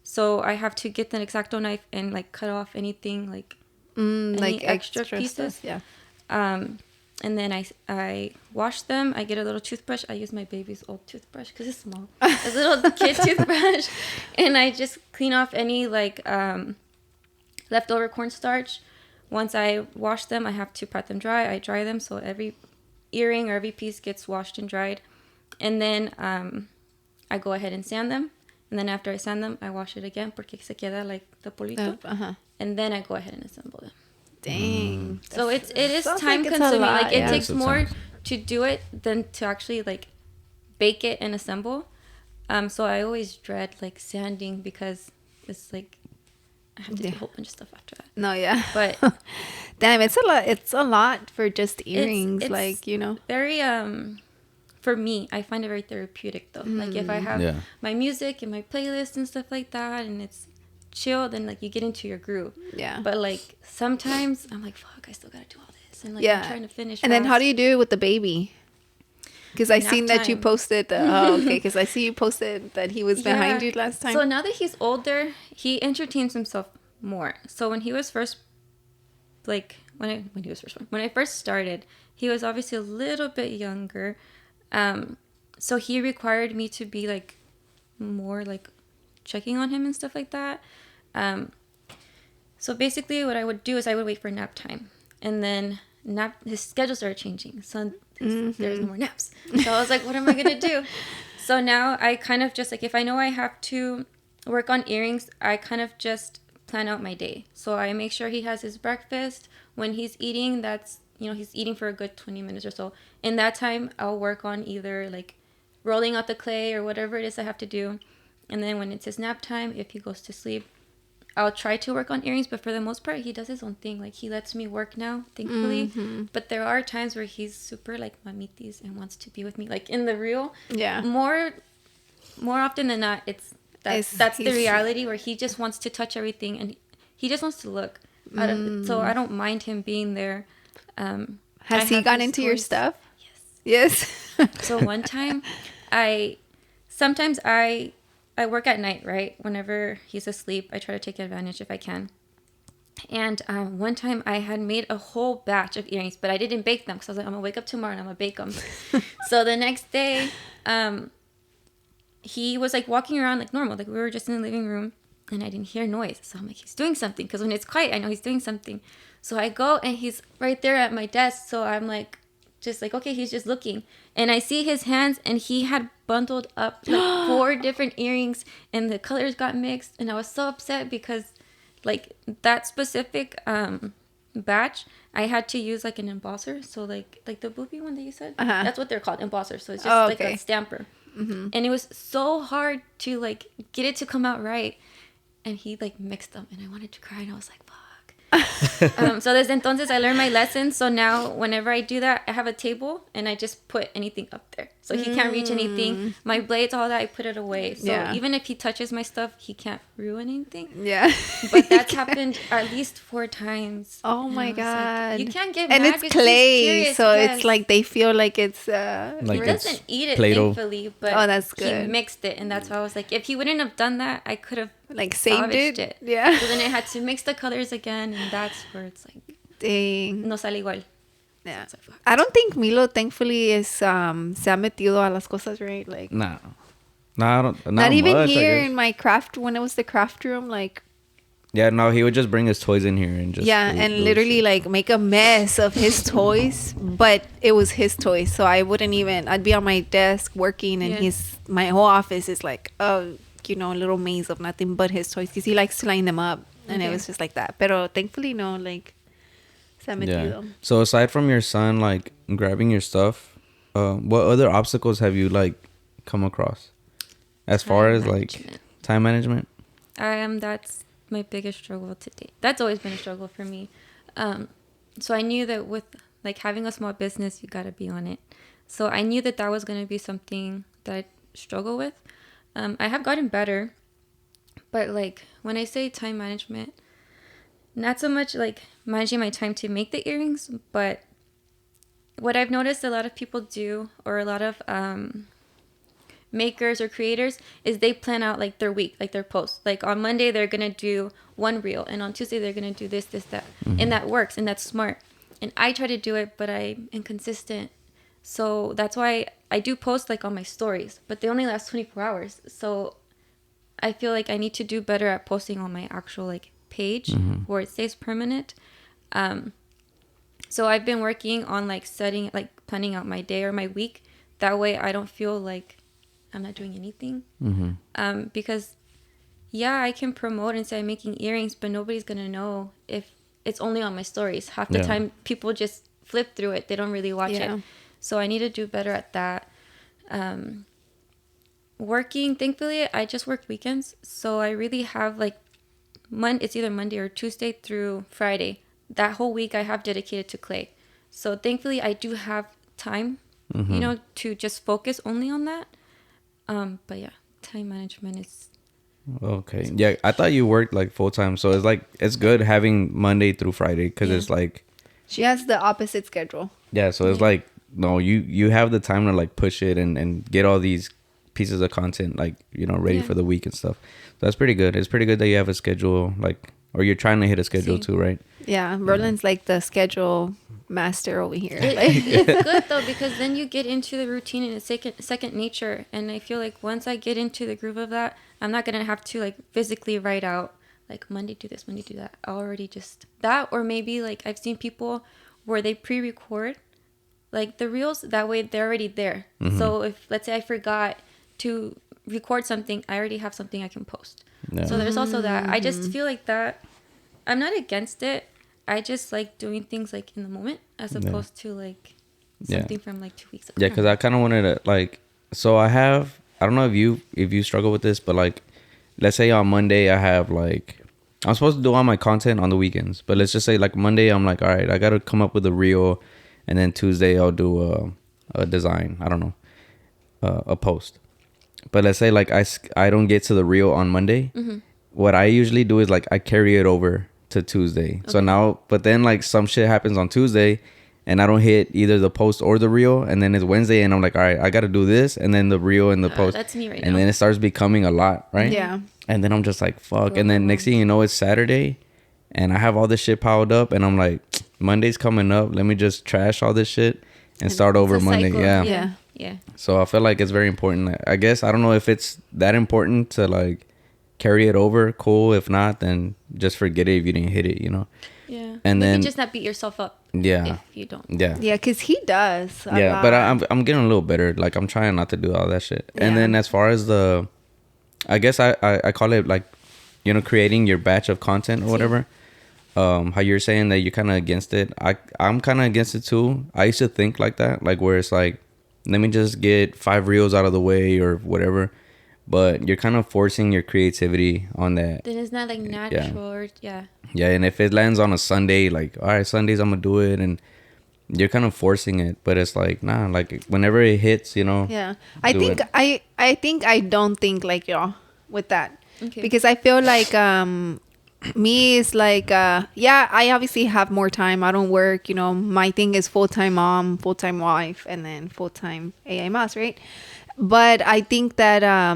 So I have to get the X-Acto knife and like cut off anything like any extra pieces. Stuff, yeah. And then I wash them. I get a little toothbrush. I use my baby's old toothbrush because it's small. It's a little kid toothbrush. And I just clean off any like leftover cornstarch. Once I wash them, I have to pat them dry. I dry them so every earring or every piece gets washed and dried. And then I go ahead and sand them. And then after I sand them, I wash it again porque se queda like the polito. And then I go ahead and assemble them. Dang. So it is time consuming. Like it takes more to do it than to actually like bake it and assemble. So I always dread like sanding because it's like I have to do a whole bunch of stuff after that. No, yeah. But damn, it's a lot. It's a lot for just earrings. It's like, you know. Very for me, I find it very therapeutic though. Like if I have my music and my playlist and stuff like that, and it's chill, then like you get into your groove. Yeah. But like sometimes I'm like, fuck, I still gotta do all this, and like I'm trying to finish. And then how do you do it with the baby? Because I seen that you posted. Because I see you posted that he was behind you last time. So now that he's older, he entertains himself more. So when he was first, like when I first started, he was obviously a little bit younger. So he required me to be like more like checking on him and stuff like that. So basically what I would do is I would wait for nap time, and then his schedule started changing. So there's no more naps. So I was like, what am I going to do? So now I kind of just like, if I know I have to work on earrings, I kind of just plan out my day. So I make sure he has his breakfast. When he's eating, that's, he's eating for a good 20 minutes or so. In that time, I'll work on either like rolling out the clay or whatever it is I have to do. And then when it's his nap time, if he goes to sleep, I'll try to work on earrings, but for the most part, he does his own thing. Like, he lets me work now, thankfully. But there are times where he's super, like, mamitis and wants to be with me. Like, in the real, more often than not, that's the reality, where he just wants to touch everything, and he just wants to look. So I don't mind him being there. Has he gone into your stuff? Yes. So one time, sometimes I work at night, right? Whenever he's asleep, I try to take advantage if I can. And one time I had made a whole batch of earrings, but I didn't bake them because I was like, I'm going to wake up tomorrow and I'm going to bake them. So the next day, he was like walking around like normal. Like we were just in the living room and I didn't hear noise. So I'm like, he's doing something, because when it's quiet, I know he's doing something. So I go and he's right there at my desk. So I'm like, just like, okay, he's just looking. And I see his hands, and he had bundled up like 4 different earrings, and the colors got mixed. And I was so upset because like that specific batch, I had to use like an embosser. So like the boopy one that you said, that's what they're called, embossers. So it's just like a stamper. And it was so hard to like get it to come out right. And he like mixed them, and I wanted to cry, and I was like, fuck. So desde entonces I learned my lesson. So now whenever I do that, I have a table and I just put anything up there, so he can't reach anything. My blades, all that, I put it away. So even if he touches my stuff, he can't ruin anything. But that's happened at least 4 times. Oh my god. Like, you can't get and mad, it's clay, so it's like they feel like it's like he doesn't eat it, thankfully, but that's good. He mixed it, and that's why I was like, if he wouldn't have done that, I could have like saved it. So then I had to mix the colors again, and that's where it's like, dang, no sale igual. Yeah. So like, I don't think Milo thankfully is se ha metido a las cosas, right? Like no, I don't. Not even much, here in my craft, when it was the craft room, like Yeah, no, he would just bring his toys in here and just and literally like make a mess of his toys, but it was his toys, so I wouldn't even. I'd be on my desk working, and my whole office is like a little maze of nothing but his toys because he likes to line them up, and it was just like that. Pero thankfully, no, like se ha metido. So aside from your son like grabbing your stuff, what other obstacles have you like come across as far as like time management? That's my biggest struggle to date. That's always been a struggle for me. So I knew that with like having a small business, you gotta be on it. So I knew that was gonna be something that I struggle with. I have gotten better, but like when I say time management, not so much like managing my time to make the earrings, but what I've noticed a lot of people do, or a lot of makers or creators, is they plan out like their week, like their posts. Like on Monday they're gonna do one reel, and on Tuesday they're gonna do this, that, and that works, and that's smart. And I try to do it, but I'm inconsistent. So that's why I do post like on my stories, but they only last 24 hours. So I feel like I need to do better at posting on my actual like page where it stays permanent. So I've been working on like planning out my day or my week. That way I don't feel like I'm not doing anything. Because I can promote and say I'm making earrings, but nobody's gonna know if it's only on my stories. Half the time people just flip through it. They don't really watch it. So I need to do better at that. Working, thankfully, I just work weekends. So I really have like it's either Monday or Tuesday through Friday. That whole week I have dedicated to clay. So thankfully I do have time, to just focus only on that. But yeah, time management is... Okay. Yeah, I thought you worked like full time. So it's like, it's good having Monday through Friday because it's like... She has the opposite schedule. Yeah, so it's like, no, you have the time to like push it and get all these pieces of content like, ready for the week and stuff. So that's pretty good. It's pretty good that you have a schedule, like, or you're trying to hit a schedule too, right? Yeah, Roland's like the schedule master over here. It's good though, because then you get into the routine and it's second nature. And I feel like once I get into the groove of that, I'm not gonna have to like physically write out like Monday do this, Monday do that. I already just that, or maybe like I've seen people where they pre-record like the reels, that way they're already there. So if let's say I forgot to record something, I already have something I can post. So there's also that. I just feel like that I'm not against it. I just like doing things like in the moment as opposed to like something from like 2 weeks ago. Yeah, because I kind of wanted to like, so I don't know if you struggle with this, but like, let's say on Monday I have like, I'm supposed to do all my content on the weekends, but let's just say like Monday I'm like, all right, I got to come up with a reel, and then Tuesday I'll do a design. I don't know, a post. But let's say like I don't get to the reel on Monday. What I usually do is like I carry it over to Tuesday. Okay. So now, but then like some shit happens on Tuesday and I don't hit either the post or the reel, and then it's Wednesday and I'm like, all right, I got to do this, and then the reel and the post. That's me right and now. Then it starts becoming a lot, right? Yeah. And then I'm just like, fuck. And then next thing you know, it's Saturday and I have all this shit piled up and I'm like, Monday's coming up. Let me just trash all this shit and start over Monday. Yeah. So I feel like it's very important. I guess, I don't know if it's that important to like carry it over. Cool. If not, then just forget it if you didn't hit it, Yeah. And then just not beat yourself up. Yeah. If you don't. Yeah. Yeah, because he does. Yeah, but I'm getting a little better. Like I'm trying not to do all that shit. Yeah. And then as far as I guess I call it like, creating your batch of content or whatever. How you're saying that you're kind of against it. I'm kind of against it too. I used to think like that, like where it's like, let me just get 5 reels out of the way or whatever. But you're kind of forcing your creativity on that. Then it's not like natural. Yeah. And if it lands on a Sunday, like, all right, Sundays I'm gonna do it, and you're kind of forcing it. But it's like, nah, like whenever it hits, Yeah, I think I don't think like y'all with that. Okay. Because I feel like me is like I obviously have more time. I don't work. My thing is full-time mom, full-time wife, and then full-time AI mas, right? But I think that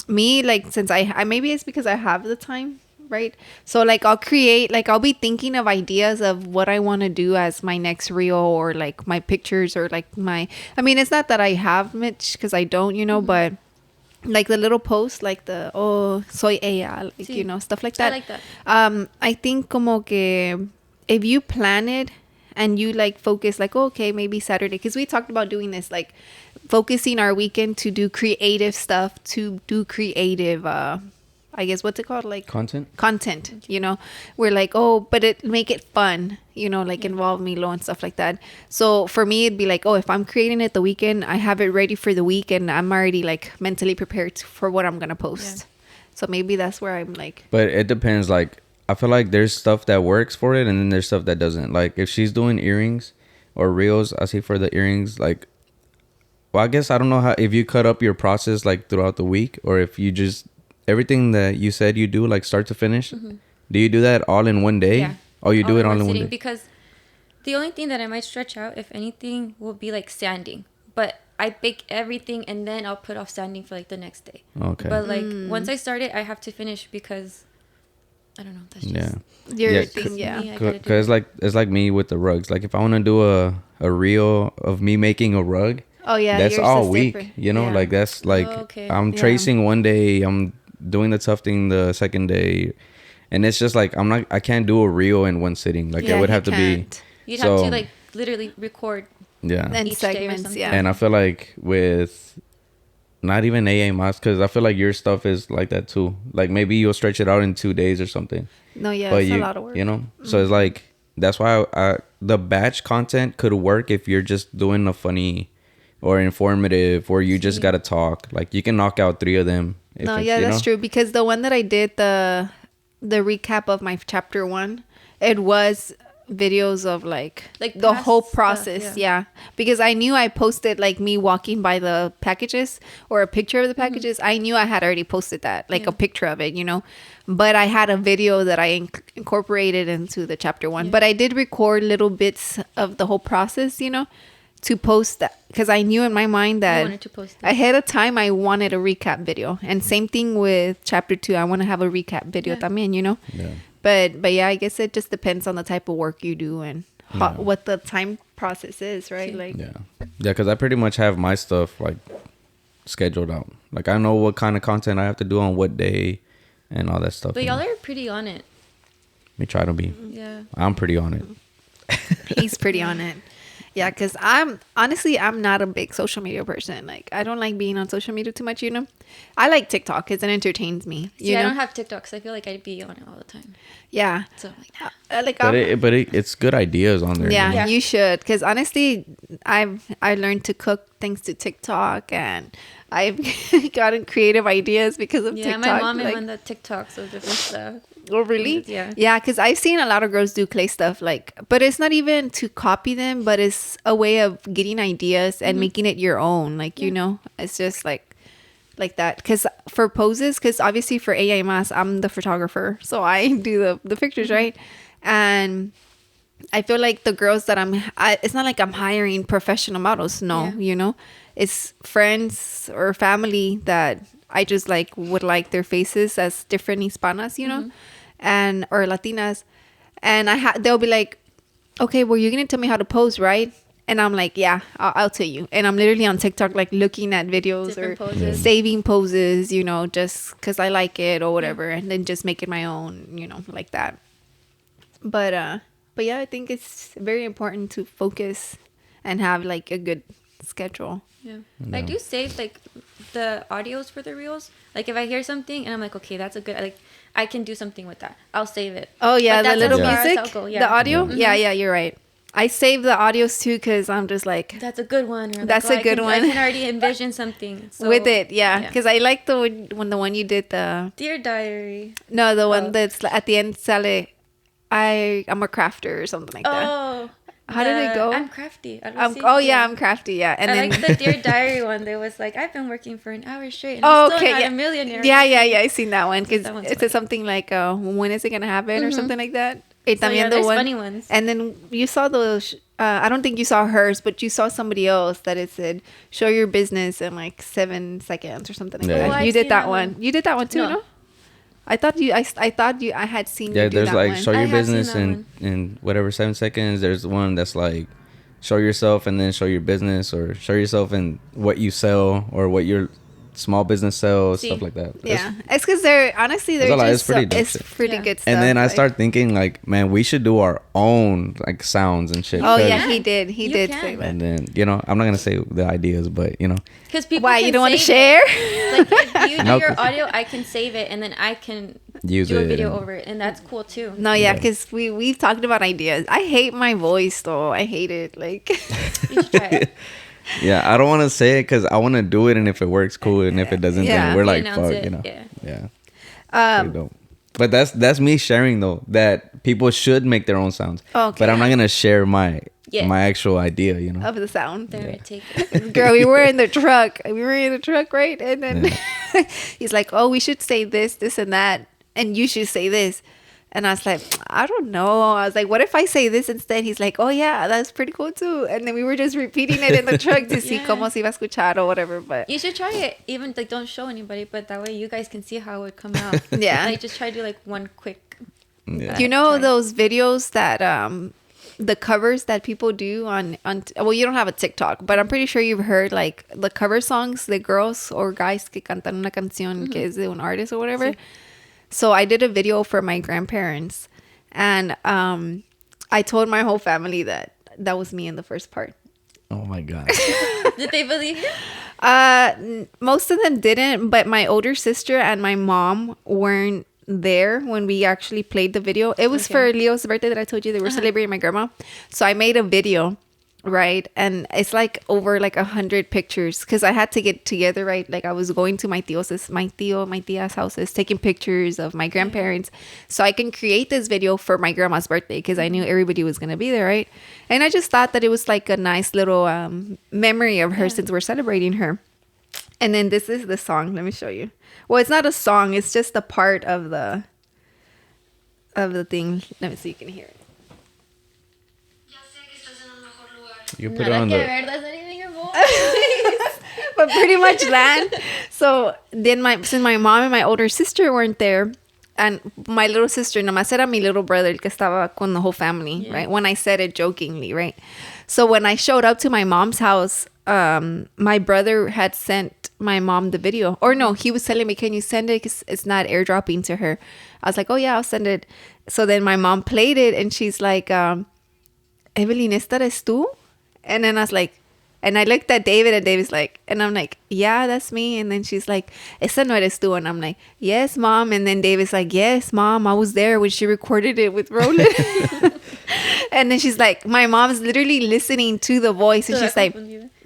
me, like, since I maybe it's because I have the time, right? So like I'll be thinking of ideas of what I want to do as my next reel, or like my pictures, or like it's not that I have much, because I don't, but like the little post, like the soy ella, like Sí. you know, stuff like that. I like that. I think como que if you plan it and you like focus like, oh, okay, maybe Saturday, because we talked about doing this, like focusing our weekend to do creative stuff, to do creative I guess what's it called, like content, you know. We're like, oh, but it make it fun, you know, like involve Milo and stuff like that. So for me it'd be like, oh, if I'm creating it the weekend, I have it ready for the week and I'm already like mentally prepared for what I'm gonna post. So maybe that's where I'm like, but it depends. Like I feel like there's stuff that works for it and then there's stuff that doesn't. Like if she's doing earrings or reels, I see for the earrings, like, well, I guess I don't know how, if you cut up your process like throughout the week or if you just everything that you said you do, like start to finish. Do you do that all in one day? Yeah. Oh, you do it all in one day? Because the only thing that I might stretch out, if anything, will be like sanding. But I bake everything and then I'll put off sanding for like the next day. Okay. But like once I start it, I have to finish because I don't know. That's just your thing, yeah. Because it's like me with the rugs. Like if I want to do a reel of me making a rug, oh yeah, that's all week. different. You know, like that's like I'm tracing one day, I'm doing the tufting the second day, and it's just like I can't do a reel in one sitting. Like it would have to be. You'd have to like literally record. Yeah. And each segments, day yeah. And I feel like with not even AA Mas, because I feel like your stuff is like that too. Like maybe you'll stretch it out in 2 days or something. No, yeah, but it's a lot of work. You know, so it's like that's why the batch content could work if you're just doing a funny or informative or you just gotta talk. Like you can knock out 3 of them. No, yeah, that's true. Because the one that I did, the recap of my chapter 1, it was videos of like the whole process stuff, yeah. Because I knew I posted like me walking by the packages or a picture of the packages. I knew I had already posted that, like a picture of it, you know, but I had a video that I incorporated into the chapter 1. But I did record little bits of the whole process, you know, to post that, because I knew in my mind that ahead of time I wanted a recap video. And same thing with chapter 2, I want to have a recap video también, you know. But yeah, I guess it just depends on the type of work you do and what the time process is, right? Like because I pretty much have my stuff like scheduled out. Like I know what kind of content I have to do on what day and all that stuff. But y'all are pretty on it. We try to be. Yeah, I'm pretty on it. He's pretty on it. Yeah, because I'm not a big social media person. Like, I don't like being on social media too much, you know. I like TikTok because it entertains me. You know? I don't have TikTok because I feel like I'd be on it all the time. Yeah. So I'm like, but it's good ideas on there. Yeah, you should. Because honestly, I learned to cook thanks to TikTok, and I've gotten creative ideas because of TikTok. Yeah, my mom and the TikToks of different stuff. Oh, really? Yeah. Yeah, because I've seen a lot of girls do clay stuff, like, but it's not even to copy them, but it's a way of getting ideas and making it your own. Like, you know, it's just like that. Because for poses, because obviously for AA Mas, I'm the photographer, so I do the pictures, right? And I feel like the girls that it's not like I'm hiring professional models. No, you know, it's friends or family that I just like would like their faces as different Hispanas, you know, and or Latinas, and they'll be like, okay, well, you're gonna tell me how to pose, right? And I'm like, yeah, I'll tell you. And I'm literally on TikTok, like looking at videos different or poses. Saving poses, you know, just because I like it or whatever, and then just make it my own, you know, like that. But yeah, I think it's very important to focus and have like a good schedule. Yeah. I do save like the audios for the reels. Like if I hear something and I'm like, okay, that's a good, like I can do something with that. I'll save it. Oh yeah, the little music, the audio. Yeah, you're right. I save the audios too because I'm just like, that's a good one. Or that's like, a good one. I can already envision something with it. Yeah, because I like the one you did the Dear Diary. No, the one that's at the end, sale. I'm a crafter or something like that. Oh. How did it go? I'm crafty. I'm crafty. Yeah, and then like the Dear Diary one. There was like, I've been working for an hour straight. And I'm still not a millionaire. Yeah. I seen that one because it said something like, "When is it gonna happen?" or something like that. There's funny ones. And then you saw those. I don't think you saw hers, but you saw somebody else that it said, "Show your business in like 7 seconds" or something like that. You did that one. You did that one too, no? I thought I had seen you do that one. Yeah, there's like show your business in whatever 7 seconds. There's one that's like show yourself and then show your business, or show yourself in what you sell or what you're small business sales, stuff like that. Yeah, it's because they're honestly they're just it's pretty good stuff. And then I start thinking like, man, we should do our own like sounds and shit. Oh yeah, he did say that. And then I'm not gonna say the ideas, but because people why you don't want to share? Like if you do your audio, I can save it and then I can use do a video over it, and that's cool too. No, yeah, because we've talked about ideas. I hate my voice though. I hate it. Like you should try it. Yeah, I don't want to say it because I want to do it, and if it works, cool, and if it doesn't, then we're like, fuck, Yeah. Dope. But that's me sharing though that people should make their own sounds. Okay. But I'm not gonna share my actual idea, of the sound. There, take it. Girl, we were in the truck. Right? And then he's like, "Oh, we should say this, this, and that, and you should say this." And I was like, I don't know. I was like, what if I say this instead? He's like, oh yeah, that's pretty cool too. And then we were just repeating it in the truck to see cómo se iba a escuchar or whatever. But you should try it. Even like don't show anybody, but that way you guys can see how it would come out. Yeah. Like just try to do like one quick. You know those videos that the covers that people do on well, you don't have a TikTok, but I'm pretty sure you've heard like the cover songs, the girls or guys que cantan una canción que es de un artist or whatever. Sí. So I did a video for my grandparents, and I told my whole family that was me in the first part. Oh my God. Did they believe you? Most of them didn't, but my older sister and my mom weren't there when we actually played the video. It was for Leo's birthday that I told you they were celebrating my grandma. So I made a video, right? And it's like over like 100 pictures because I had to get together, right? Like I was going to my tia's houses, taking pictures of my grandparents so I can create this video for my grandma's birthday because I knew everybody was going to be there, right? And I just thought that it was like a nice little memory of her since we're celebrating her. And then this is the song. Let me show you. Well, it's not a song. It's just a part of the thing. Let me see if you can hear it. You put it on the... But pretty much that. So then since my mom and my older sister weren't there, and my little sister, nomás era mi little brother el que estaba con the whole family, right? When I said it jokingly, right? So when I showed up to my mom's house, my brother had sent my mom the video. Or no, he was telling me, can you send it? 'Cause it's not airdropping to her. I was like, oh yeah, I'll send it. So then my mom played it and she's like, Evelyn, ¿esta eres tú? And then I was like, and I looked at David and David's like, and I'm like, yeah, that's me. And then she's like, esta no eres tú. And I'm like, yes, mom. And then David's like, yes, mom, I was there when she recorded it with Rollie. And then she's like, my mom's literally listening to the voice. And she's like,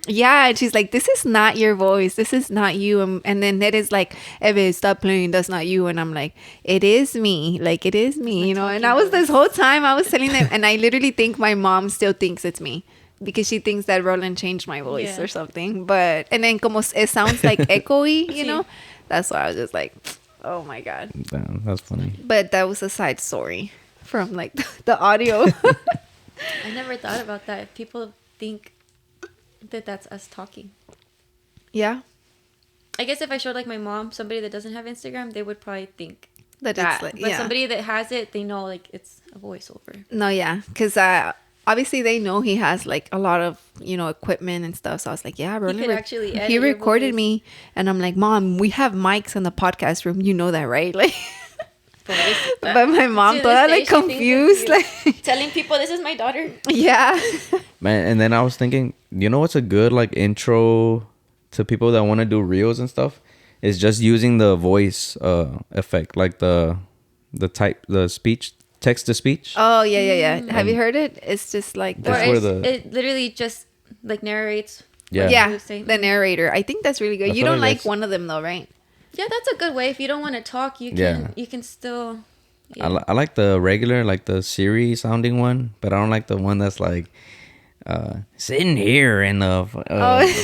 yeah. And she's like, this is not your voice. This is not you. And then Ned is like, Eve, stop playing. That's not you. And I'm like, it is me. Like, it is me, you know. And I was this whole time I was telling them. And I literally think my mom still thinks it's me. Because she thinks that Roland changed my voice or something. But, and then como it sounds like echoey, you know? That's why I was just like, oh my God. Damn, that's funny. But that was a side story from like the audio. I never thought about that. If people think that that's us talking. Yeah. I guess if I showed like my mom, somebody that doesn't have Instagram, they would probably think that it's like, but somebody that has it, they know like it's a voiceover. No, yeah. Because obviously they know he has like a lot of, you know, equipment and stuff. So I was like, yeah, bro. He recorded me. And I'm like, Mom, we have mics in the podcast room. You know that, right? Like, but my mom thought like confused. Like telling people this is my daughter. Yeah. Man, and then I was thinking, you know what's a good like intro to people that want to do reels and stuff? Is just using the voice effect, like the speech. Text to speech. Oh yeah. Have you heard it? It's just like it literally just like narrates. Yeah, the narrator. I think that's really good. You don't like one of them though, right? Yeah, that's a good way. If you don't want to talk, you can still. Yeah. I like the regular, like the Siri sounding one, but I don't like the one that's like sitting here in the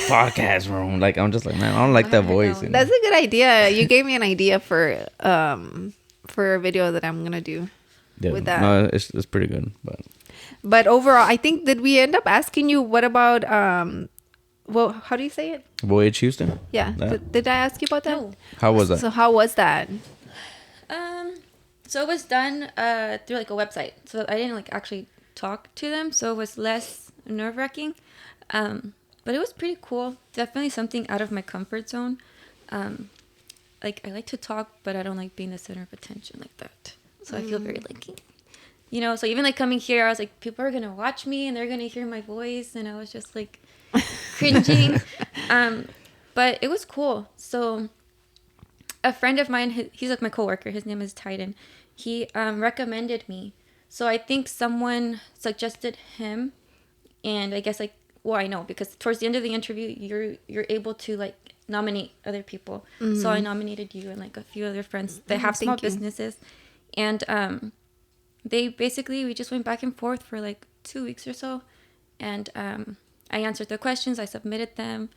podcast room. Like I'm just like, man, I don't like that voice. That's a good idea. You gave me an idea for a video that I'm gonna do. Yeah. With that. No, it's pretty good, but overall, I think did we end up asking you what about well, how do you say it? Voyage Houston. Yeah. Did I ask you about that? No. How was that? So how was that? So it was done through like a website. So I didn't like actually talk to them, so it was less nerve-wracking. But it was pretty cool. Definitely something out of my comfort zone. like I like to talk, but I don't like being the center of attention like that. So I feel very like, you know, so even like coming here, I was like, people are going to watch me and they're going to hear my voice. And I was just like cringing. But it was cool. So a friend of mine, he's like my coworker. His name is Titan. He recommended me. So I think someone suggested him. And I guess like, well, I know because towards the end of the interview, you're able to like nominate other people. So I nominated you and like a few other friends that have small businesses. And we just went back and forth for like 2 weeks or so. And I answered the questions, I submitted them.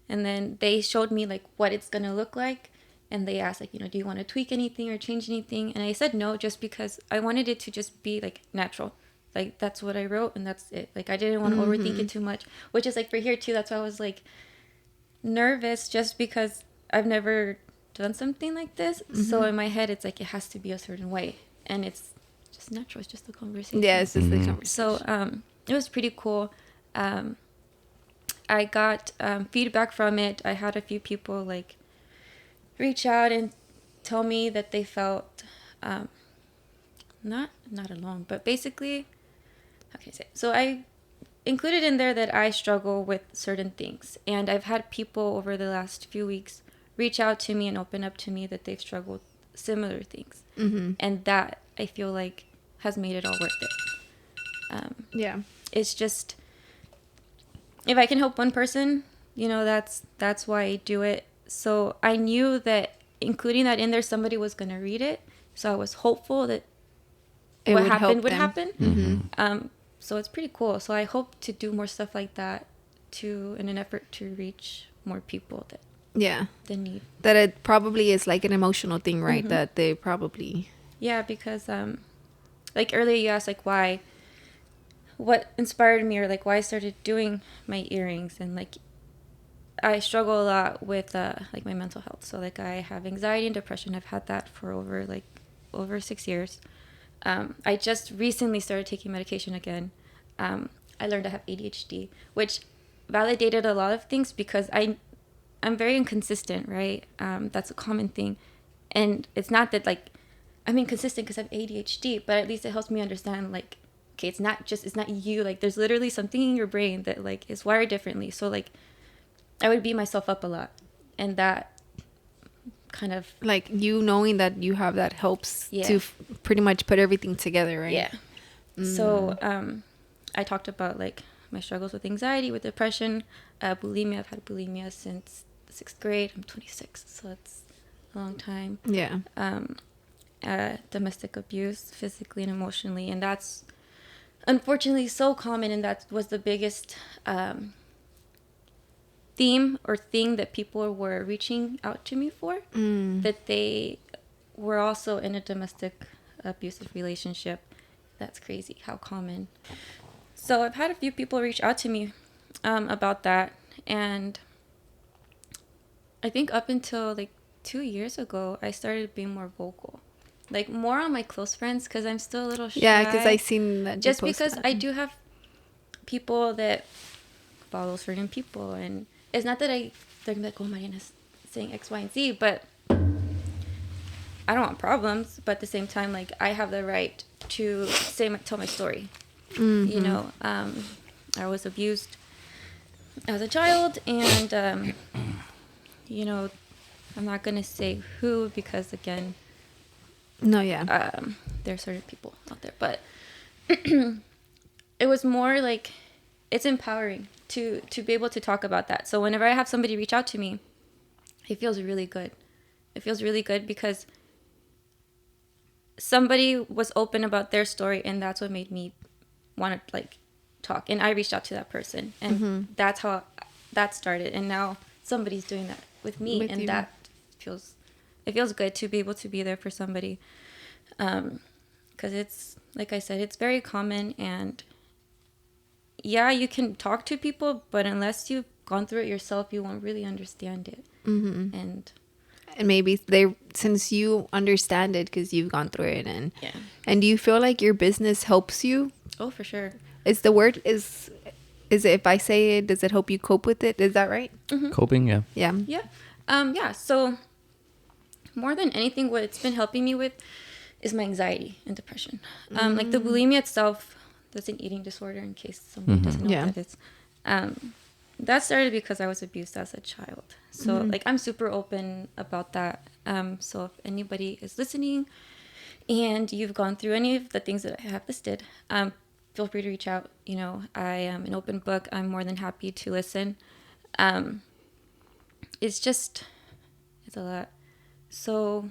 And then they showed me like what it's going to look like. And they asked like, you know, do you want to tweak anything or change anything? And I said no, just because I wanted it to just be like natural. Like that's what I wrote and that's it. Like I didn't want to overthink it too much, which is like for here too. That's why I was like nervous just because I've never done something like this. So in my head, it's like it has to be a certain way. And it's just natural. It's just a conversation. Yeah, it's just the conversation. So it was pretty cool. I got feedback from it. I had a few people like reach out and tell me that they felt not alone, but basically, how can I say? So I included in there that I struggle with certain things, and I've had people over the last few weeks reach out to me and open up to me that they've struggled similar things, and that I feel like has made it all worth it. Yeah, it's just if I can help one person, you know, that's why I do it. So I knew that including that in there, somebody was going to read it. So I was hopeful that what happened would happen. So it's pretty cool. So I hope to do more stuff like that in an effort to reach more people that need. That it probably is like an emotional thing, right? That they probably... Yeah, because like earlier you asked like what inspired me or like why I started doing my earrings, and like I struggle a lot with like my mental health. So like I have anxiety and depression. I've had that for over 6 years. I just recently started taking medication again. I learned I have ADHD, which validated a lot of things because I'm very inconsistent, right? That's a common thing. And it's not that like I'm inconsistent because I have ADHD, but at least it helps me understand like, okay, it's not you. Like there's literally something in your brain that like is wired differently. So like I would beat myself up a lot, and that kind of like you knowing that you have that helps to pretty much put everything together, right? Yeah. So I talked about like my struggles with anxiety, with depression, bulimia. I've had bulimia since the 6th grade. I'm 26, so it's a long time. Yeah. Domestic abuse, physically and emotionally, and that's unfortunately so common, and that was the biggest theme or thing that people were reaching out to me for, that they were also in a domestic abusive relationship. That's crazy how common. So I've had a few people reach out to me about that, and I think up until like 2 years ago I started being more vocal, like more on my close friends, because I'm still a little shy. Yeah, because I seen that. Just because I do have people that follow certain people, and it's not that they're like, oh, Mariana's saying X, Y, and Z, but I don't want problems. But at the same time, like I have the right to tell my story. You know, I was abused as a child, and you know, I'm not gonna say who because again. No, yeah. There are certain people out there, but it was more like it's empowering to be able to talk about that. So whenever I have somebody reach out to me, it feels really good. It feels really good because somebody was open about their story, and that's what made me want to like talk. And I reached out to that person, and that's how that started. And now somebody's doing that with me, and that feels good to be able to be there for somebody, because it's like I said, it's very common. And yeah, you can talk to people, but unless you've gone through it yourself, you won't really understand it. And maybe since you understand it because you've gone through it, and do you feel like your business helps you? Oh, for sure. Is the word is it, if I say it, does it help you cope with it? Is that right? Coping, yeah. Yeah. Yeah. So more than anything, what it's been helping me with is my anxiety and depression. Like the bulimia itself, that's an eating disorder in case somebody doesn't know what that is. That started because I was abused as a child. So like I'm super open about that. So if anybody is listening and you've gone through any of the things that I have listed, feel free to reach out. You know, I am an open book. I'm more than happy to listen. It's a lot. So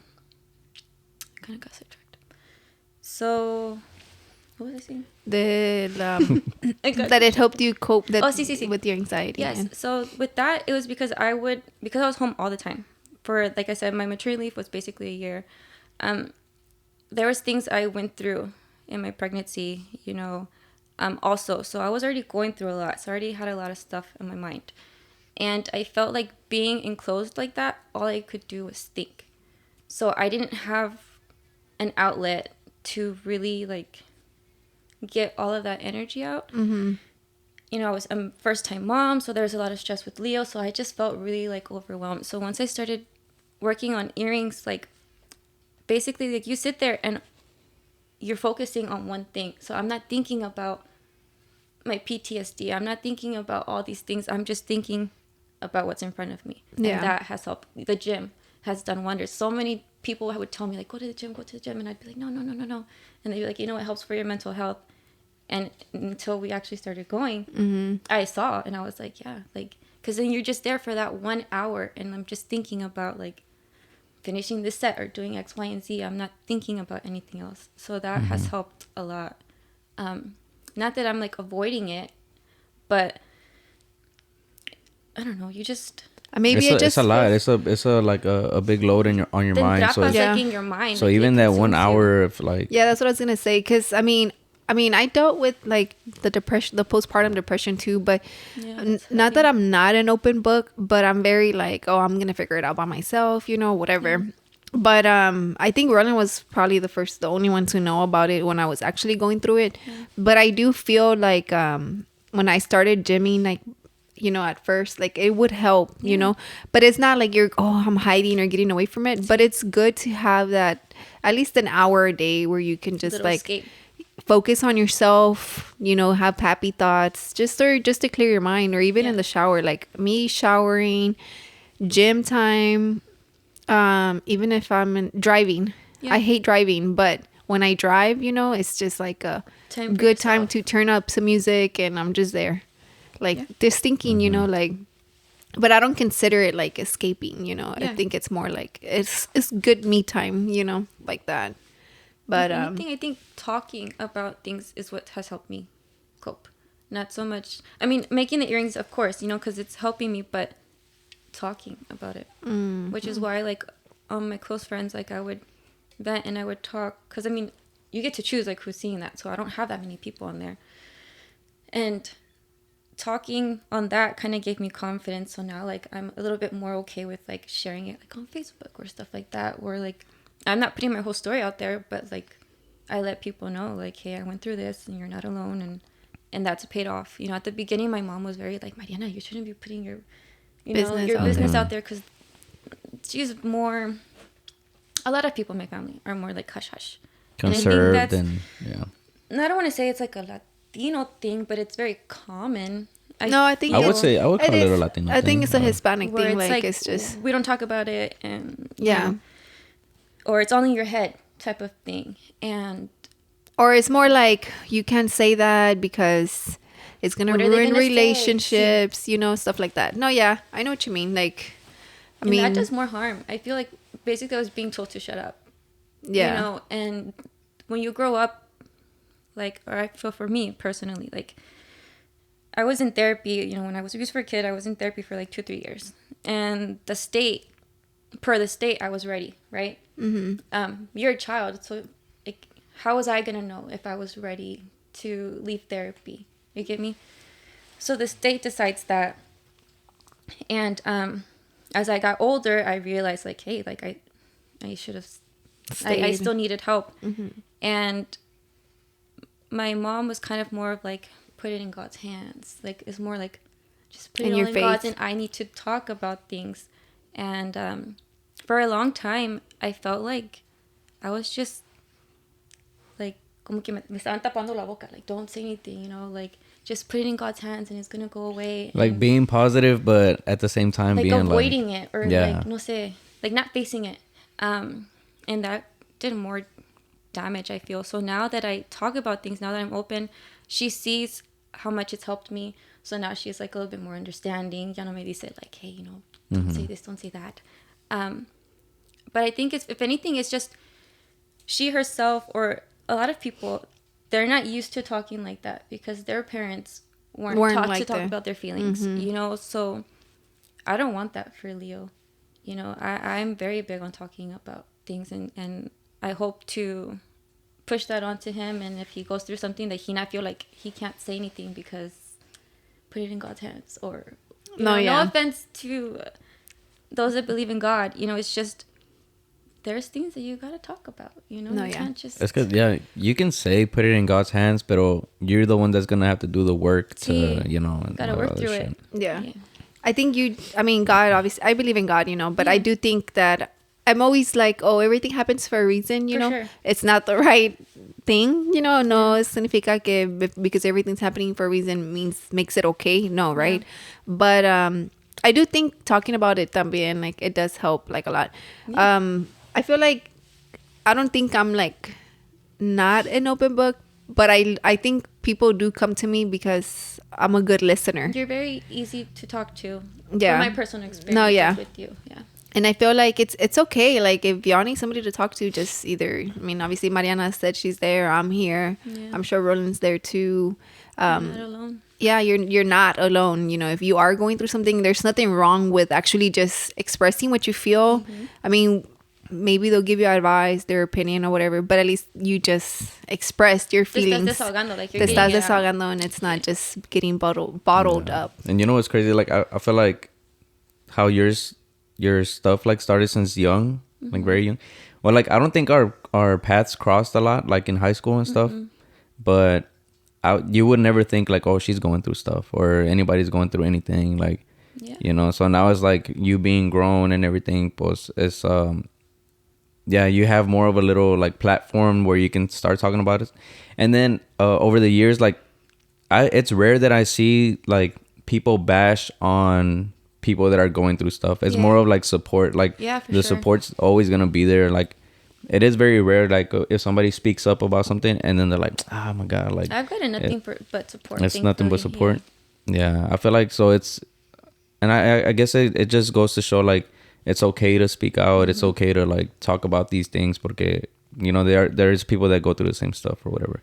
I kind of got sidetracked. So what was I saying? That it helped you cope with your anxiety. Yes. So with that, it was because I was home all the time. For, like I said, my maternity leave was basically a year. There was things I went through in my pregnancy, you know, also. So I was already going through a lot. So I already had a lot of stuff in my mind. And I felt like being enclosed like that, all I could do was think. So I didn't have an outlet to really, like, get all of that energy out. You know, I'm a first-time mom, so there's a lot of stress with Leo. So I just felt really, like, overwhelmed. So once I started working on earrings, like, basically, like, you sit there and you're focusing on one thing. So I'm not thinking about my PTSD. I'm not thinking about all these things. I'm just thinking about what's in front of me. Yeah. And that has helped. The gym has done wonders. So many people would tell me, like, go to the gym. And I'd be like, no. And they'd be like, you know, it helps for your mental health. And until we actually started going, I saw, and I was like, yeah, like, because then you're just there for that 1 hour, and I'm just thinking about, like, finishing this set or doing X, Y, and Z. I'm not thinking about anything else. So that has helped a lot. Not that I'm, like, avoiding it, but I don't know. You just... Maybe it's a lot. It's a like a big load on your mind. So like in your mind. So like, even that 1 hour of like... Yeah, that's what I was gonna say. Because I mean, I dealt with like the depression, the postpartum depression too. But not that I'm not an open book, but I'm very like, oh, I'm gonna figure it out by myself, you know, whatever. But I think Rollie was probably the only one to know about it when I was actually going through it. But I do feel like when I started gymming, like, you know, at first, like, it would help, you know, but it's not like I'm hiding or getting away from it. But it's good to have that at least an hour a day where you can just like escape. Focus on yourself, you know, have happy thoughts, just to clear your mind, or even in the shower, like me showering, gym time, even if I'm driving. I hate driving, but when I drive, you know, it's just like a good time to turn up some music, and I'm just there. Like, just thinking, you know, like, but I don't consider it like escaping, you know. I think it's more like it's good me time, you know, like that. But I think talking about things is what has helped me cope. Not so much. I mean, making the earrings, of course, you know, because it's helping me, but talking about it, which is why, like, my close friends, like, I would vent and I would talk, because I mean, you get to choose like who's seeing that, so I don't have that many people on there, and talking on that kind of gave me confidence. So now, like, I'm a little bit more okay with like sharing it like on Facebook or stuff like that, where like I'm not putting my whole story out there, but like I let people know, like, hey, I went through this and you're not alone, and that's paid off. You know, at the beginning my mom was very like, Mariana, you shouldn't be putting your business out there, because she's more, a lot of people in my family are more like hush hush, conserved, and I don't want to say it's like a Latino thing, but it's very common. I would call it a Latino thing. I think it's a Hispanic thing. Like, it's just, we don't talk about it, and you know, or it's all in your head type of thing, or it's more like you can't say that because it's gonna ruin relationships, you know, stuff like that. No, I know what you mean. Like, I mean, that does more harm. I feel like basically I was being told to shut up. You know, and when you grow up, like, or I feel for me personally, like, I was in therapy, you know, when I was abused for a kid, I was in therapy for like 2-3 years. And the state, I was ready, right? You're a child, so like, how was I going to know if I was ready to leave therapy? You get me? So the state decides that. And as I got older, I realized, like, hey, like, I should have, I still needed help. And my mom was kind of more of like, put it in God's hands. Like, it's more like, just put it all in God's, and I need to talk about things. And for a long time, I felt like I was just like, como que me estaban tapando la boca. Like, don't say anything, you know, like, just put it in God's hands and it's going to go away. Like, and, being positive, but at the same time like, being avoiding like, it, or like, no sé, like, not facing it. And that did more damage, I feel. So now that I talk about things, now that I'm open, she sees how much it's helped me. So now she's like a little bit more understanding. Ya no me dice like, hey, you know, don't say this, don't say that. But I think if anything, it's just she herself, or a lot of people, they're not used to talking like that because their parents weren't taught like to talk about their feelings, you know? So I don't want that for Leo. You know, I'm very big on talking about things, and I hope to push that onto him. And if he goes through something, that he not feel like he can't say anything because put it in God's hands. Or no offense to those that believe in God, you know, it's just there's things that you gotta talk about, you know. You can't just, it's good. Yeah, you can say put it in God's hands, but you're the one that's gonna have to do the work to, you know, gotta work through it. Yeah. I think God, obviously, I believe in God, you know, but I do think that I'm always like, oh, everything happens for a reason, you know. Sure. It's not the right thing, you know. No significa que because everything's happening for a reason makes it okay. No, right? But I do think talking about it también, like, it does help, like, a lot. I feel like I don't think I'm like not an open book, but I think people do come to me because I'm a good listener. You're very easy to talk to. Yeah. From my personal experience with you. Yeah. And I feel like it's okay. Like, if y'all need somebody to talk to, just either, I mean, obviously Mariana said she's there. I'm here. Yeah. I'm sure Roland's there too. You're not alone. Yeah, you're not alone. You know, if you are going through something, there's nothing wrong with actually just expressing what you feel. I mean, maybe they'll give you advice, their opinion or whatever, but at least you just expressed your feelings. Te estás desahogando, like, you're te estás desahogando, and it's not just getting bottled up. And you know what's crazy? Like, I feel like how your stuff, like, started since young, like, very young. Well, like, I don't think our paths crossed a lot, like, in high school and stuff, but you would never think, like, oh, she's going through stuff, or anybody's going through anything, like, you know. So now it's like you being grown and everything, pues, it's you have more of a little, like, platform where you can start talking about it. And then over the years, like, it's rare that I see, like, people bash on people that are going through stuff. It's more of, like, support. Like, the support's always gonna be there. Like, it is very rare, like, if somebody speaks up about something and then they're like, oh my god, like, I've gotten nothing but support. It's nothing but support. I feel like, so it's, and I guess it just goes to show, like, it's okay to speak out. It's okay to, like, talk about these things, porque, you know, there's people that go through the same stuff or whatever.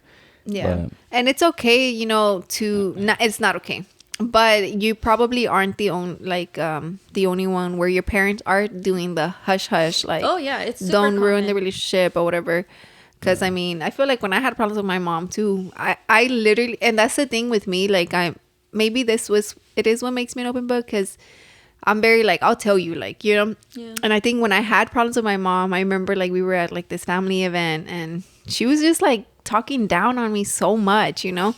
And it's okay, you know, it's not okay, but you probably aren't the only one where your parents are doing the hush hush, like, it's super don't ruin common. the relationship or whatever. Because I mean, I feel like when I had problems with my mom too, I literally, and that's the thing with me, like, maybe it is what makes me an open book, because I'm very, like, I'll tell you, like, you know. And I think when I had problems with my mom, I remember, like, we were at, like, this family event, and she was just, like, talking down on me so much, you know.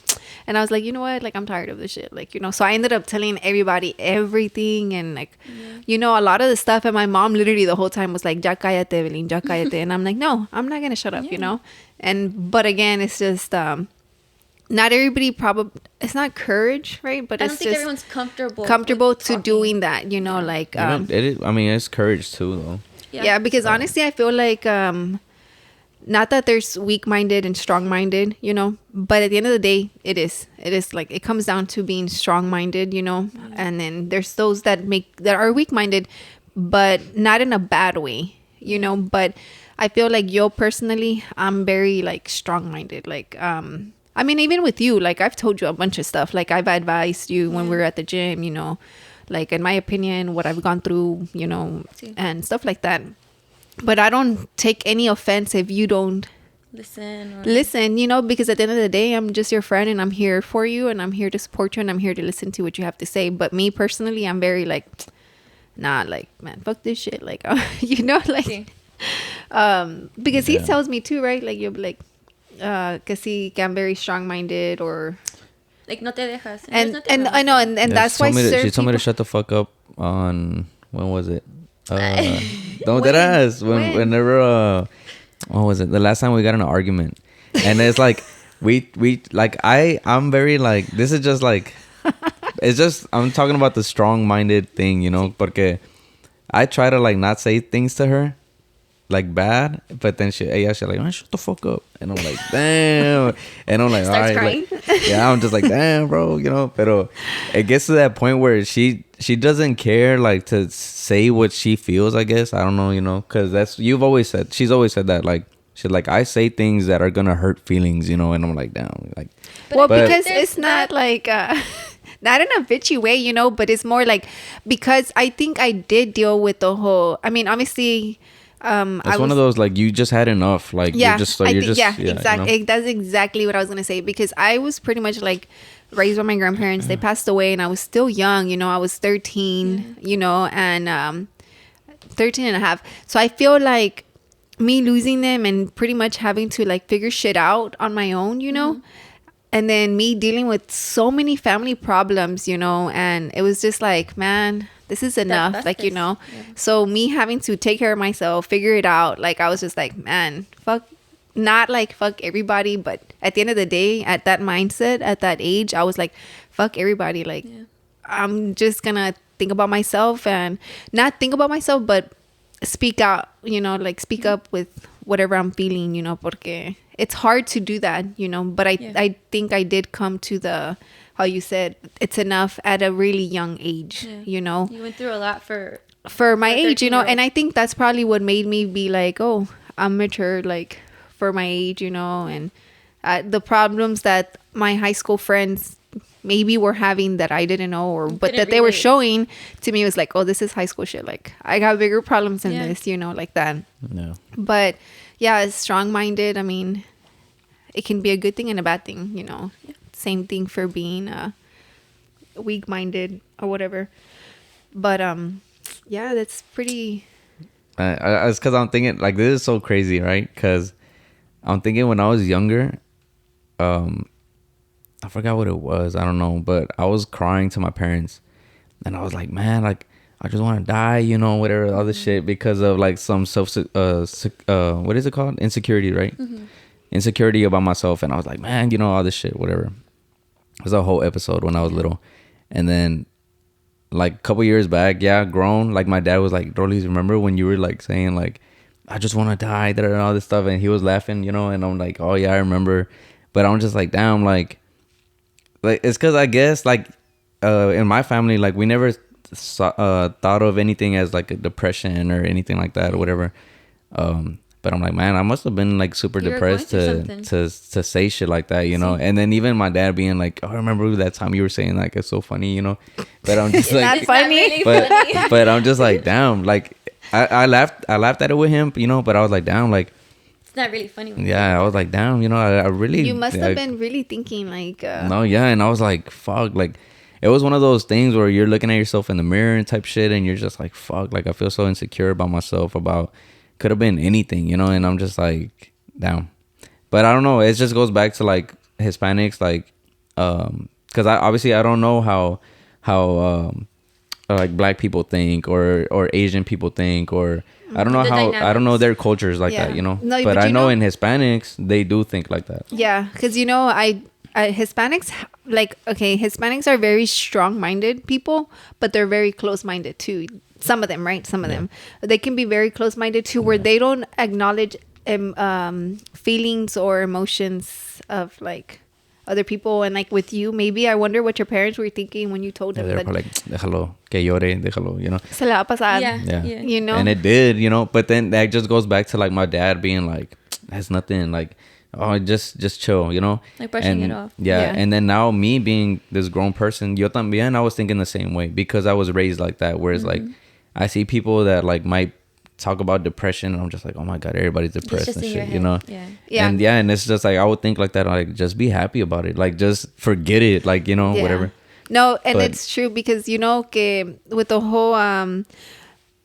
And I was like, you know what, like, I'm tired of this shit, like, you know. So I ended up telling everybody everything, and, like, you know, a lot of the stuff. And my mom literally the whole time was like, ya cállate, Evelin, ya cállate. And I'm like, no, I'm not gonna shut up, you know. But again, it's just not everybody it's not courage, right? But I don't think everyone's comfortable to doing that, you know. Like, I mean, it's courage too, though. Because honestly, I feel like not that there's weak-minded and strong-minded, you know, but at the end of the day, it is like, it comes down to being strong-minded, you know. And then there's those that are weak-minded, but not in a bad way, you know. But I feel like, yo, personally, I'm very, like, strong-minded, like, I mean, even with you, like, I've told you a bunch of stuff. Like, I've advised you when we were at the gym, you know, like, in my opinion, what I've gone through, you know, and stuff like that. But I don't take any offense if you don't listen, you know, because at the end of the day, I'm just your friend, and I'm here for you, and I'm here to support you, and I'm here to listen to what you have to say. But me personally, I'm very, like, nah, like, man, fuck this shit. Like, you know, like, because he tells me too, right? Like, you're like, que I'm very strong-minded, or like, no te dejas. And I know, and that's why she told me to shut the fuck up on, when was it? Don't that ass. Whenever what was it? The last time we got in an argument, and it's like we like I'm very like, this is just like, it's just, I'm talking about the strong-minded thing, you know, porque I try to like not say things to her like bad, but then she's like, oh, shut the fuck up, and I'm like, damn, and I'm like, all right, like, yeah, I'm just like, damn, bro, you know. Pero it gets to that point where she doesn't care like to say what she feels, I guess. I don't know, you know, because that's, she's always said that, like, she's like, I say things that are gonna hurt feelings, you know, and I'm like, damn, like, well, because it's not like not in a bitchy way, you know, but it's more like, because I think I did deal with the whole, I mean, obviously, it's one of those, like, you just had enough, like, yeah, exactly. You know? That's exactly what I was gonna say, because I was pretty much like raised by my grandparents. They passed away and I was still young, you know. I was 13, you know, and 13 and a half. So I feel like me losing them and pretty much having to like figure shit out on my own, you know. And then me dealing with so many family problems, you know, and it was just like, man, this is enough, like, you know. So me having to take care of myself, figure it out, like, I was just like, man, fuck everybody. But at the end of the day, at that mindset, at that age, I was like, fuck everybody. Like, I'm just gonna think about myself, and not think about myself, but speak out, you know, like speak up with whatever I'm feeling, you know, porque it's hard to do that, you know. But I think I did come to the, how you said, it's enough at a really young age, you know. You went through a lot for my age, you know. And I think that's probably what made me be like, oh, I'm mature, like, for my age, you know. And the problems that my high school friends maybe were having that I didn't know, or but that they were showing to me, was like, oh, this is high school shit. Like, I got bigger problems than this, you know, like that. No. But yeah, it's strong-minded. I mean, it can be a good thing and a bad thing, you know. Same thing for being weak-minded or whatever. But yeah, that's pretty. It's because I'm thinking, like, this is so crazy, right? Because I'm thinking when I was younger, I forgot what it was. I don't know, but I was crying to my parents, and I was like, man, like, I just want to die, you know, whatever, all this shit, because of like some what is it called? Insecurity, right? Insecurity about myself. And I was like, man, you know, all this shit, whatever. It was a whole episode when I was little. And then like a couple years back, grown, like my dad was like, Rollie, remember when you were like saying like, I just want to die, and all this stuff, and he was laughing, you know. And I'm like, oh yeah, I remember. But I'm just like, damn, like it's because I guess like in my family, like, we never thought of anything as like a depression or anything like that or whatever. But I'm like, man, I must have been like super depressed to say shit like that, you know. And then even my dad being like, oh, I remember that time you were saying like, it's so funny, you know. But I'm just like, not funny. But I'm just like, damn, like I laughed at it with him, you know. But I was like, damn, like, it's not really funny. I was like, damn, you know, I really, you must have been really thinking like no, and I was like, fuck, like, it was one of those things where you're looking at yourself in the mirror and type shit, and you're just like, fuck, like, I feel so insecure about myself, about, could have been anything, you know. And I'm just like, damn. But I don't know, it just goes back to like Hispanics, like, because I don't know how like black people think, or Asian people think, or I don't know I don't know their cultures like that, you know. No, but I know in Hispanics they do think like that. Yeah, because you know, Hispanics, like, okay, Hispanics are very strong-minded people, but they're very close-minded too. Some of them, right? Some of them, they can be very close-minded too, where they don't acknowledge feelings or emotions of like other people. And like with you, maybe I wonder what your parents were thinking when you told them that, like, déjalo, que llore, déjalo, you know. Se le va a pasar. Yeah. You know. And it did, you know. But then that just goes back to like my dad being like, that's nothing, like, oh, just chill, you know. Like brushing it off. Yeah. And then now me being this grown person, yo también, I was thinking the same way, because I was raised like that. Whereas like I see people that like might talk about depression, and I'm just like, oh my god, everybody's depressed and shit, you know. And it's just like, I would think like that, like, just be happy about it, like, just forget it, like, you know, whatever. No, and it's true, because you know, que with the whole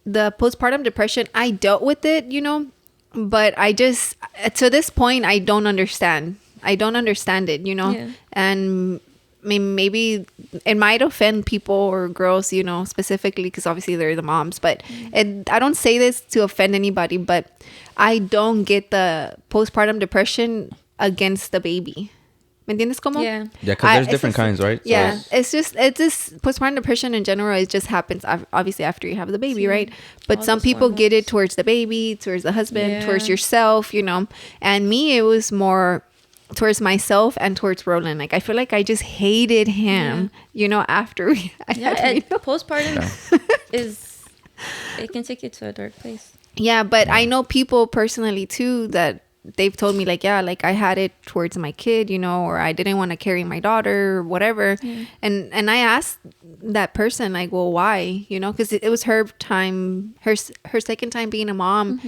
the postpartum depression, I dealt with it, you know, but I just, to this point, I don't understand it, you know. And maybe it might offend people or girls, you know, specifically because obviously they're the moms. But I don't say this to offend anybody, but I don't get the postpartum depression against the baby. ¿Me entiendes cómo? Yeah. Yeah, because there's different kinds, right? Yeah, so it's just postpartum depression in general. It just happens obviously after you have the baby, right? But some people get it towards the baby, towards the husband, towards yourself, you know. And me, it was more towards myself and towards Roland. Like I feel like I just hated him, you know, after I had postpartum is, it can take you to a dark place. Yeah, but I know people personally too that they've told me like, yeah, like I had it towards my kid, you know, or I didn't want to carry my daughter or whatever. And I asked that person like, well, why, you know, because it was her time, her second time being a mom.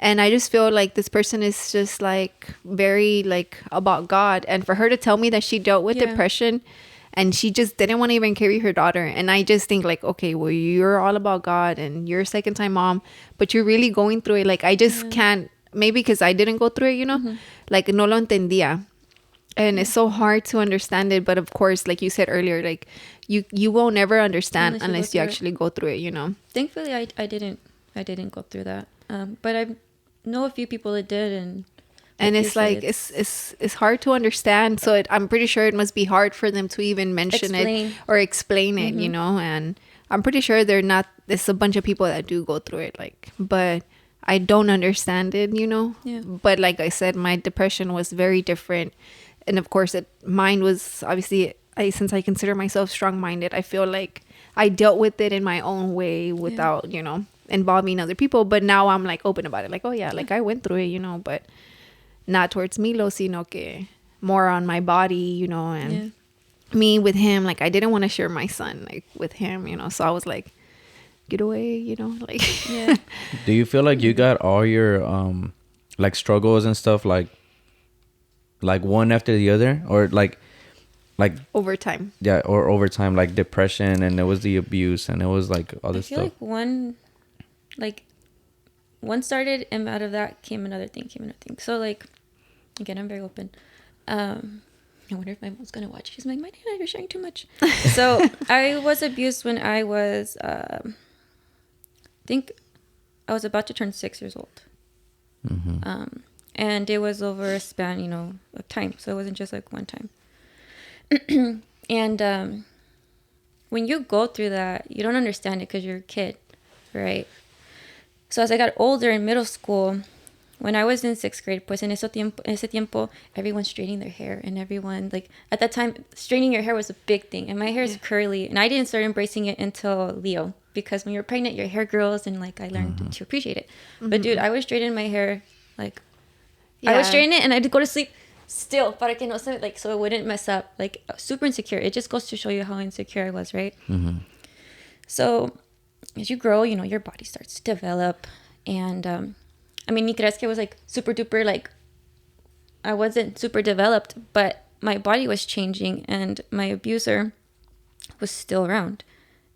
And I just feel like this person is just like very like about God. And for her to tell me that she dealt with depression and she just didn't want to even carry her daughter. And I just think like, okay, well, you're all about God and you're a second time mom, but you're really going through it. Like, I just can't. Maybe because I didn't go through it, you know, like no lo entendía. And it's so hard to understand it. But of course, like you said earlier, like you won't ever understand unless you actually go through it, you know. Thankfully, I didn't go through that. But I know a few people that did. And it's like, it's hard to understand. So I'm pretty sure it must be hard for them to even mention it or explain it, you know. And I'm pretty sure there's a bunch of people that do go through it, like, but I don't understand it, you know. But like I said, my depression was very different. And of course, mine was obviously, since I consider myself strong-minded, I feel like I dealt with it in my own way without, you know, involving other people. But now I'm like open about it. Like, oh yeah, like I went through it, you know, but not towards Milo, sino que more on my body, you know, and me with him. Like I didn't want to share my son like with him, you know. So I was like, get away, you know, like. Do you feel like you got all your like struggles and stuff like one after the other, or like over time? Yeah, or over time, like depression, and it was the abuse, and it was like all this stuff. I feel like one started, and out of that came another thing. So like, again, I'm very open. I wonder if my mom's gonna watch. She's like, Mariana, you're sharing too much. So I was abused when I was I think I was about to turn 6 years old. And it was over a span, you know, of time. So it wasn't just like one time. And when you go through that, you don't understand it because you're a kid, right? So as I got older in middle school, when I was in 6th grade, pues en ese tiempo, everyone's straightening their hair, and everyone, like, at that time, straightening your hair was a big thing. And my hair is curly, and I didn't start embracing it until Leo, because when you're pregnant, your hair grows, and, like, I learned to appreciate it. But, dude, I was straightening my hair, like, I was straightening it, and I'd go to sleep still, para que no se, like, so it wouldn't mess up. Like, super insecure. It just goes to show you how insecure I was, right? So, as you grow, you know, your body starts to develop, and, I mean, ni creas que was like super duper, like, I wasn't super developed, but my body was changing, and my abuser was still around.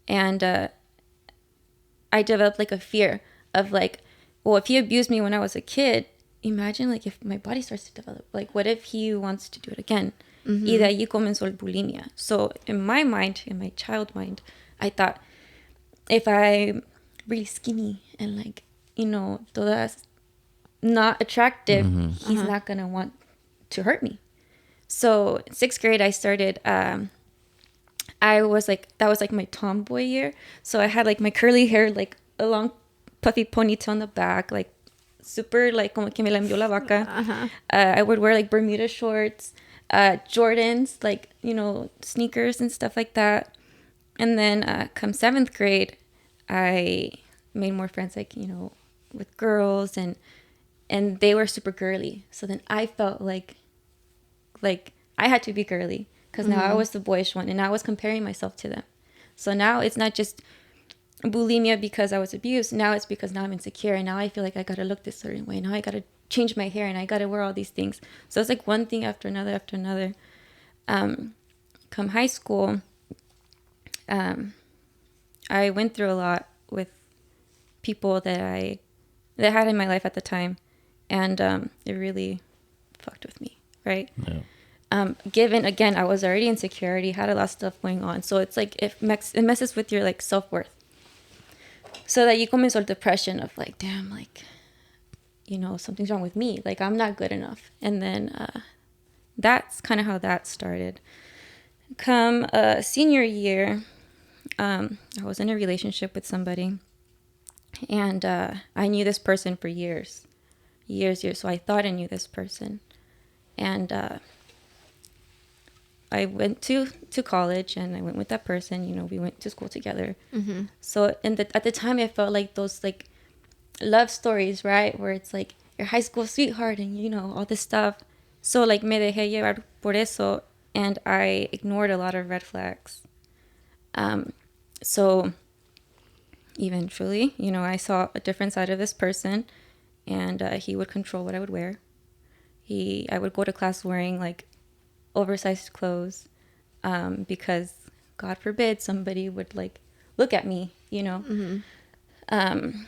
And I developed like a fear of like, well, if he abused me when I was a kid, imagine like if my body starts to develop, like what if he wants to do it again? Y de ahí comenzó el bulimia. So in my mind, in my child mind, I thought, if I'm really skinny and like, you know, todas not attractive, he's not gonna want to hurt me. So in 6th grade, I started, I was like, that was like my tomboy year. So I had like my curly hair, like a long puffy ponytail on the back, like super like como que me la envió la vaca. I would wear like Bermuda shorts, Jordans, like, you know, sneakers and stuff like that. And then come 7th grade, I made more friends, like, you know, with girls, and they were super girly. So then I felt like I had to be girly, because now I was the boyish one, and I was comparing myself to them. So now it's not just bulimia because I was abused. Now it's because now I'm insecure, and now I feel like I gotta look this certain way. Now I gotta change my hair, and I gotta wear all these things. So it's like one thing after another. Come high school, I went through a lot with people that I had in my life at the time. And it really fucked with me, right? Given, again, I was already insecure, had a lot of stuff going on. So it's like it messes with your like self-worth. So that you comenzó el depression of like, damn, like, you know, something's wrong with me. Like, I'm not good enough. And then that's kind of how that started. Come senior year, I was in a relationship with somebody. And I knew this person for years. So I thought I knew this person. And I went to college and I went with that person. You know, we went to school together. Mm-hmm. So at the time, I felt like those like love stories, right? Where it's like your high school sweetheart and, you know, all this stuff. So like me dejé llevar por eso and I ignored a lot of red flags. So eventually, you know, I saw a different side of this person and he would control what I would wear. I would go to class wearing like oversized clothes because God forbid somebody would like look at me, you know. Mm-hmm.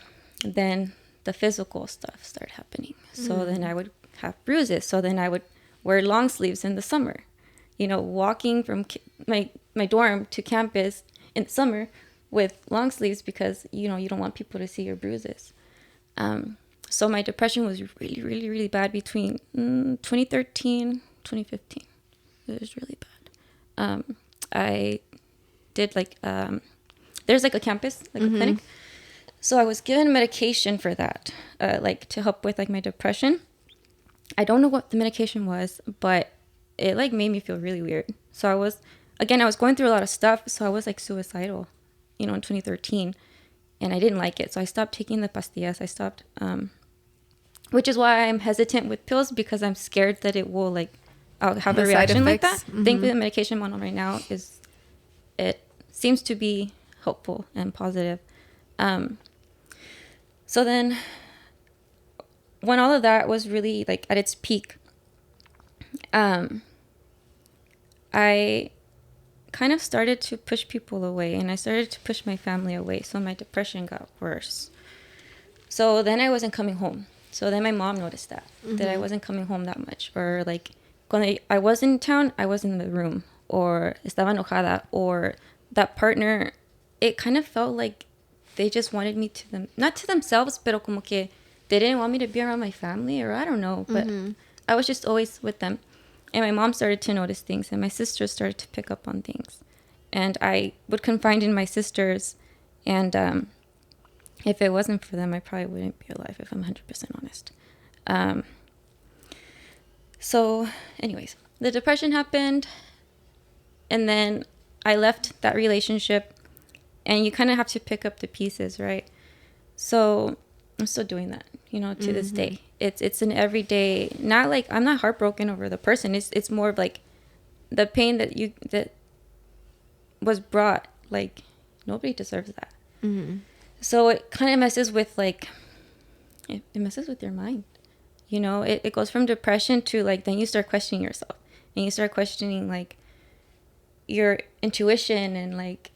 Then the physical stuff started happening. So then I would have bruises. So then I would wear long sleeves in the summer, you know, walking from my dorm to campus in the summer with long sleeves because, you know, you don't want people to see your bruises. So my depression was really, really, really bad between 2013, 2015. It was really bad. I did like, there's like a campus, like a clinic. So I was given medication for that, like to help with like my depression. I don't know what the medication was, but it like made me feel really weird. So I was going through a lot of stuff. So I was like suicidal, you know, in 2013 and I didn't like it. So I stopped taking the pastillas. I stopped, which is why I'm hesitant with pills because I'm scared that it will like, I'll have a reaction like that. Mm-hmm. Thankfully, the medication I'm on right now it seems to be helpful and positive. So then when all of that was really like at its peak, I kind of started to push people away and I started to push my family away. So my depression got worse. So then I wasn't coming home. So then my mom noticed that I wasn't coming home that much, or like when I was in town, I was in the room, or estaba enojada, or that partner, it kind of felt like they just wanted me to them, not to themselves, pero como que they didn't want me to be around my family, or I don't know, but I was just always with them. And my mom started to notice things, and my sisters started to pick up on things. And I would confide in my sisters, and if it wasn't for them, I probably wouldn't be alive, if I'm 100% honest. So anyways, the depression happened, and then I left that relationship, and you kind of have to pick up the pieces, right? So I'm still doing that, you know, to this day. It's an everyday, not like, I'm not heartbroken over the person. It's more of like the pain that was brought, like nobody deserves that. Mm-hmm. So it kind of messes with like, it messes with your mind. You know, it goes from depression to like, then you start questioning yourself and you start questioning like your intuition and like,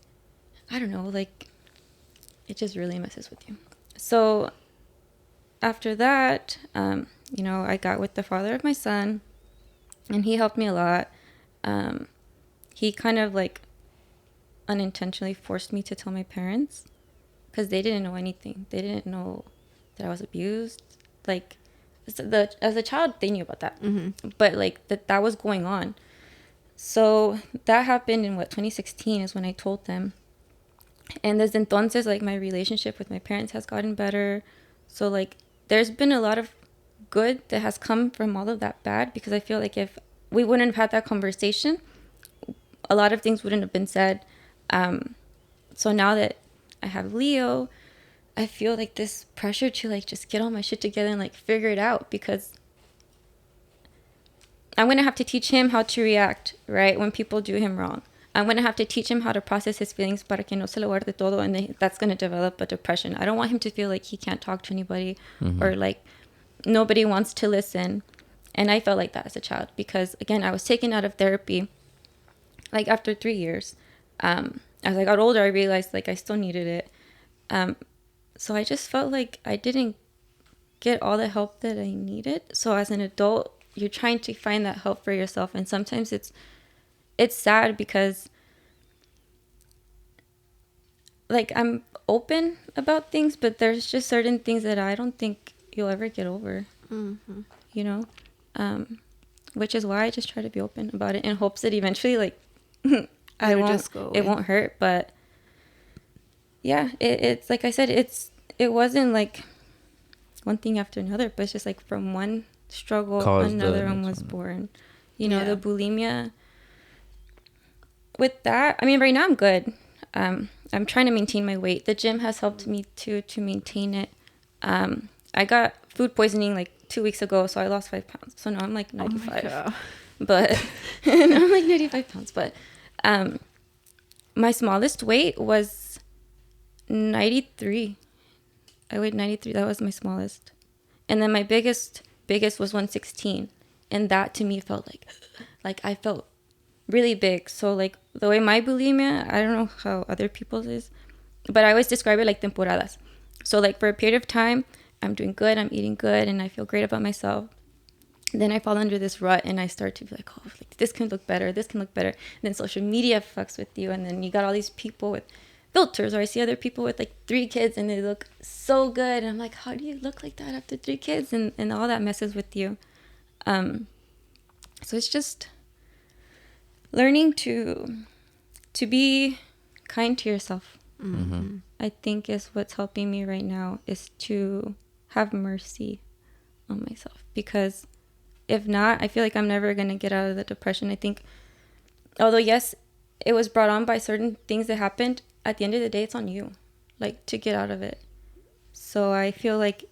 I don't know, like it just really messes with you. So after that, you know, I got with the father of my son and he helped me a lot. He kind of like unintentionally forced me to tell my parents because they didn't know anything. They didn't know that I was abused. Like, as a child, they knew about that. Mm-hmm. But, like, that was going on. So, that happened in, 2016 is when I told them. And desde entonces, like, my relationship with my parents has gotten better. So, like, there's been a lot of good that has come from all of that bad. Because I feel like if we wouldn't have had that conversation, a lot of things wouldn't have been said. So, now that I have Leo, I feel like this pressure to like just get all my shit together and like figure it out, because I'm going to have to teach him how to react, right, when people do him wrong. I'm going to have to teach him how to process his feelings para que no se lo guarde todo, and then that's going to develop a depression. I don't want him to feel like he can't talk to anybody or like nobody wants to listen. And I felt like that as a child because, again, I was taken out of therapy like after 3 years. As I got older, I realized like I still needed it. So I just felt like I didn't get all the help that I needed. So as an adult, you're trying to find that help for yourself. And sometimes it's sad because like I'm open about things, but there's just certain things that I don't think you'll ever get over, you know, which is why I just try to be open about it in hopes that eventually like it won't hurt. But yeah, it's like I said, it wasn't like one thing after another, but it's just like from one struggle another one was born, you know. The bulimia, with that, I mean, right now I'm good. I'm trying to maintain my weight. The gym has helped me to maintain it. I got food poisoning like 2 weeks ago, so I lost 5 pounds. So now I'm like 95. But now I'm like 95 pounds. But my smallest weight was 93. I weighed 93. That was my smallest. And then my biggest was 116. And that to me felt like I felt really big. So like the way my bulimia, I don't know how other people's is, but I always describe it like temporadas. So like for a period of time, I'm doing good, I'm eating good, and I feel great about myself. Then I fall under this rut and I start to be like, oh, like this can look better, this can look better. And then social media fucks with you, and then you got all these people with filters, or I see other people with like 3 kids and they look so good, and I'm like, how do you look like that after 3 kids? And all that messes with you. So it's just learning to be kind to yourself. I think is what's helping me right now, is to have mercy on myself, because if not, I feel like I'm never going to get out of the depression. I think, although yes, it was brought on by certain things that happened, at the end of the day, it's on you, like, to get out of it. So I feel like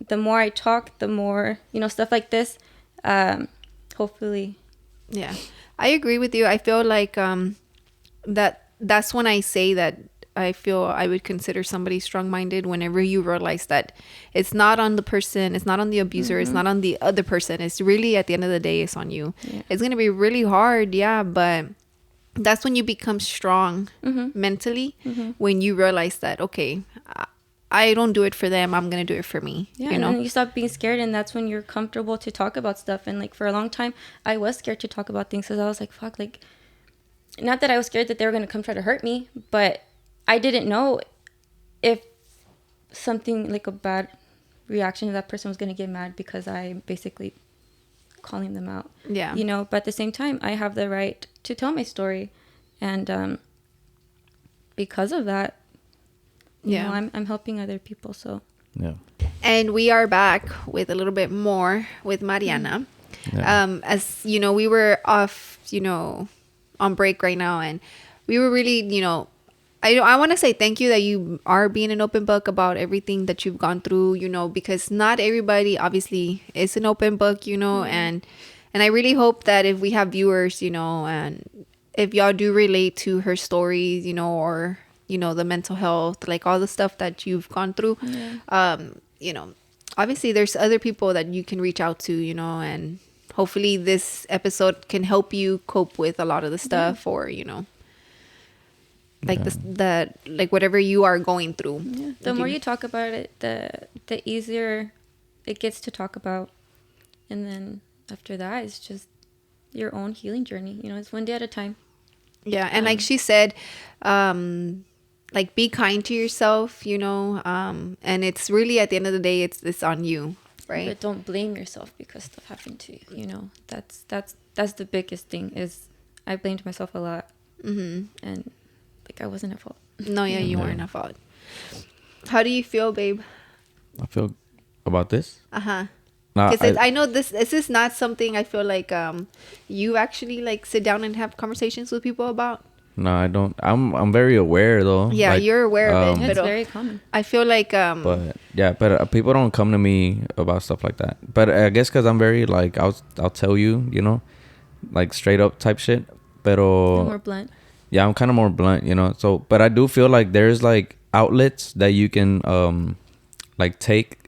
the more I talk, the more, you know, stuff like this, hopefully. Yeah, I agree with you. I feel like that's when I say that I feel I would consider somebody strong-minded, whenever you realize that it's not on the person, it's not on the abuser, it's not on the other person. It's really, at the end of the day, it's on you. Yeah. It's going to be really hard, yeah, but that's when you become strong mentally, when you realize that, okay, I don't do it for them, I'm going to do it for me. Yeah, you know? And you stop being scared, and that's when you're comfortable to talk about stuff. And like for a long time, I was scared to talk about things, because I was like, fuck, like, not that I was scared that they were going to come try to hurt me, but I didn't know if something like a bad reaction to that person was going to get mad because I basically calling them out. Yeah. You know, but at the same time, I have the right to tell my story. And because of that, you know, I'm helping other people. So yeah. And we are back with a little bit more with Mariana. Yeah. As you know, we were off, you know, on break right now, and we were really, you know, I want to say thank you that you are being an open book about everything that you've gone through, you know, because not everybody obviously is an open book, you know, and I really hope that if we have viewers, you know, and if y'all do relate to her stories, you know, or, you know, the mental health, like all the stuff that you've gone through, you know, obviously there's other people that you can reach out to, you know, and hopefully this episode can help you cope with a lot of the stuff, or, you know, like like whatever you are going through. Yeah. The more you talk about it, the easier it gets to talk about. And then after that, it's just your own healing journey. You know, it's one day at a time. Yeah. And like she said, like, be kind to yourself, you know, and it's really, at the end of the day, it's on you, right? But don't blame yourself because stuff happened to you. You know, that's the biggest thing, is I blamed myself a lot. And like, I wasn't at fault. No, yeah, you weren't at fault. How do you feel, babe? I feel about this? Because I know this is not something I feel like you actually like sit down and have conversations with people about. No, I don't. I'm very aware though. Yeah, like, you're aware of it. It's very common. I feel like but yeah, but people don't come to me about stuff like that. But I guess because I'm very like, I'll tell you, you know, like straight up type shit. Pero more blunt. Yeah, I'm kind of more blunt, you know. So, but I do feel like there's like outlets that you can like take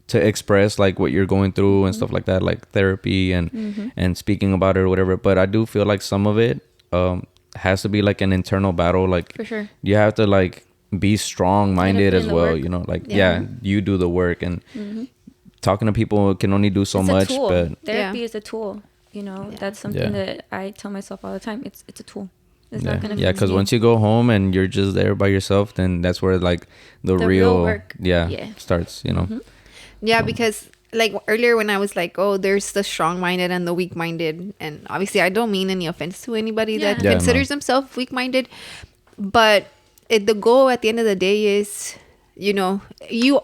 to express like what you're going through and stuff like that, like therapy and speaking about it or whatever. But I do feel like some of it has to be like an internal battle. Like, for sure, you have to like be strong minded as well, you know, like you do the work, and talking to people can only do so it's much. a tool. But Therapy is a tool. You know, that's something that I tell myself all the time. It's a tool. It's not gonna. Yeah, because once you go home and you're just there by yourself, then that's where like the real work starts. You know. Mm-hmm. Yeah, because like earlier when I was like, oh, there's the strong-minded and the weak-minded, and obviously I don't mean any offense to anybody that considers themselves weak-minded, but the goal at the end of the day is, you know,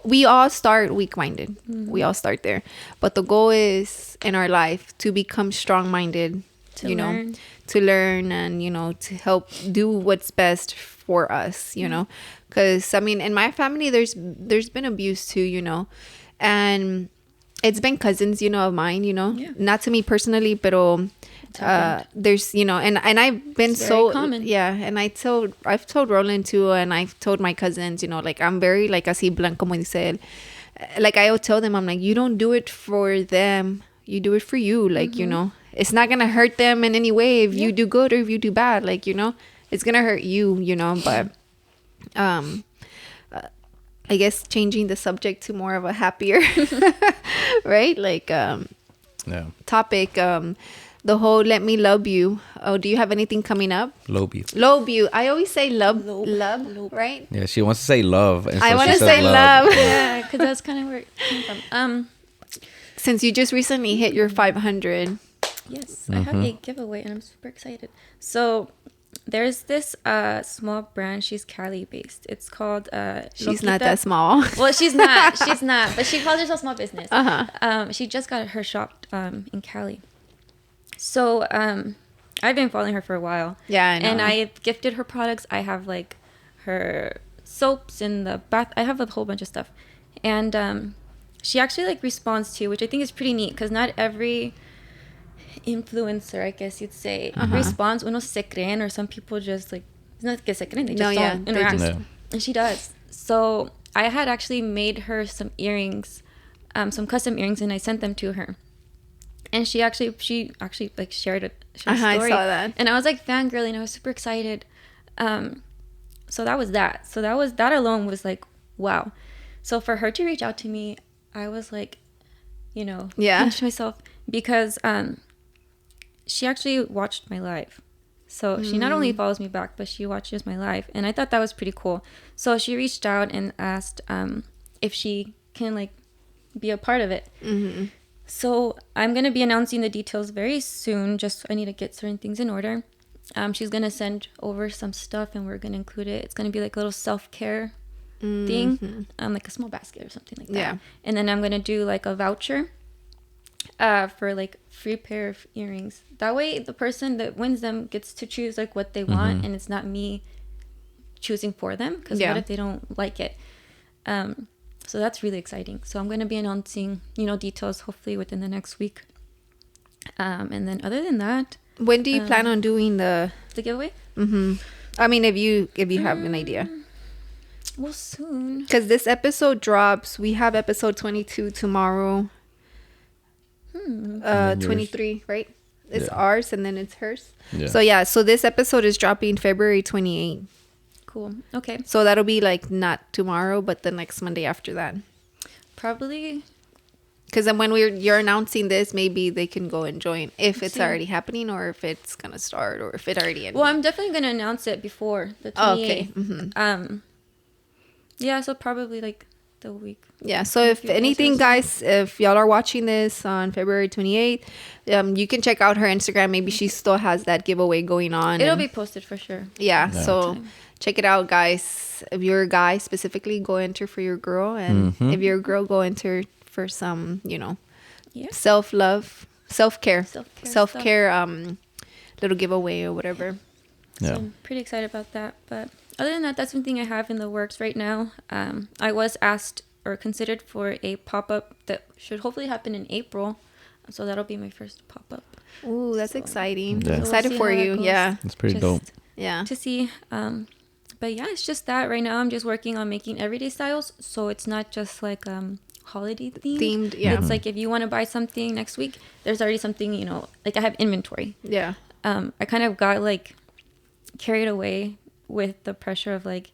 we all start weak-minded. We all start there, but the goal is in our life to become strong-minded, to learn and, you know, to help do what's best for us, you know, because I mean, in my family, there's been abuse too, you know, and it's been cousins, you know, of mine, you know, not to me personally, but there's, you know, and I've been so common. And I've told Roland too, and I've told my cousins, you know, like I'm very like así blanco como dice él. Like I will tell them, I'm like, you don't do it for them, you do it for you, like, you know, it's not gonna hurt them in any way if you do good or if you do bad, like, you know, it's gonna hurt you, you know. But I guess changing the subject to more of a happier right, like topic, the whole Let Me Lobe You. Oh, do you have anything coming up? Lobe you. Lobe you. I always say love, right? Yeah, she wants to say love, and so I want to say love. Yeah, because that's kind of where it came from. Since you just recently hit your 500. Yes, I have a giveaway and I'm super excited. So there's this small brand. She's Cali based. It's called she's not that small. Well, she's not, but she calls herself small business. She just got her shop in Cali. So I've been following her for a while. Yeah, I know. And I gifted her products. I have like her soaps in the bath. I have a whole bunch of stuff. And she actually like responds to, which I think is pretty neat, because not every influencer, I guess you'd say, responds. Unos se creen, or some people just like, it's not que se creen, they just don't interact. And she does. So I had actually made her some earrings, some custom earrings, and I sent them to her. And she actually like shared a story. I saw that. And I was like fangirling. I was super excited. So that was that. So that alone was like, wow. So for her to reach out to me, I was like, you know, pinch myself, because she actually watched my live. So she not only follows me back, but she watches my live. And I thought that was pretty cool. So she reached out and asked if she can like be a part of it. So I'm going to be announcing the details very soon. Just I need to get certain things in order. She's going to send over some stuff and we're going to include it. It's going to be like a little self-care thing, like a small basket or something like that. Yeah. And then I'm going to do like a voucher for like free pair of earrings. That way the person that wins them gets to choose like what they want, and it's not me choosing for them, because what if they don't like it? So that's really exciting. So I'm going to be announcing, you know, details hopefully within the next week. And then other than that, when do you plan on doing the giveaway? I mean, if you have an idea. Well, soon. Because this episode drops. We have episode 22 tomorrow. 23, right? It's ours and then it's hers. Yeah. So this episode is dropping February 28th. Cool. Okay. So that'll be like not tomorrow, but the next Monday after that. Probably. Because then when you're announcing this, maybe they can go and join if it's already happening, or if it's gonna start, or if it already ended. Well, I'm definitely gonna announce it before the 28th. Okay. Yeah. So probably like the week. Yeah. So if anything, guys, if y'all are watching this on February 28th, you can check out her Instagram. Maybe she still has that giveaway going on. It'll be posted for sure. Yeah. So check it out, guys. If you're a guy specifically, go enter for your girl, and if you're a girl, go enter for some, you know, self-love, self-care little giveaway or whatever. So I'm pretty excited about that. But other than that, that's one thing I have in the works right now. I was asked or considered for a pop-up that should hopefully happen in April. So that'll be my first pop-up. Ooh, that's exciting. Yeah. Excited for you. Yeah. It's pretty dope. Yeah. To see. But yeah, it's just that right now I'm just working on making everyday styles. So it's not just like holiday themed. Yeah. It's like if you want to buy something next week, there's already something, you know, like I have inventory. Yeah. I kind of got like carried away with the pressure of like,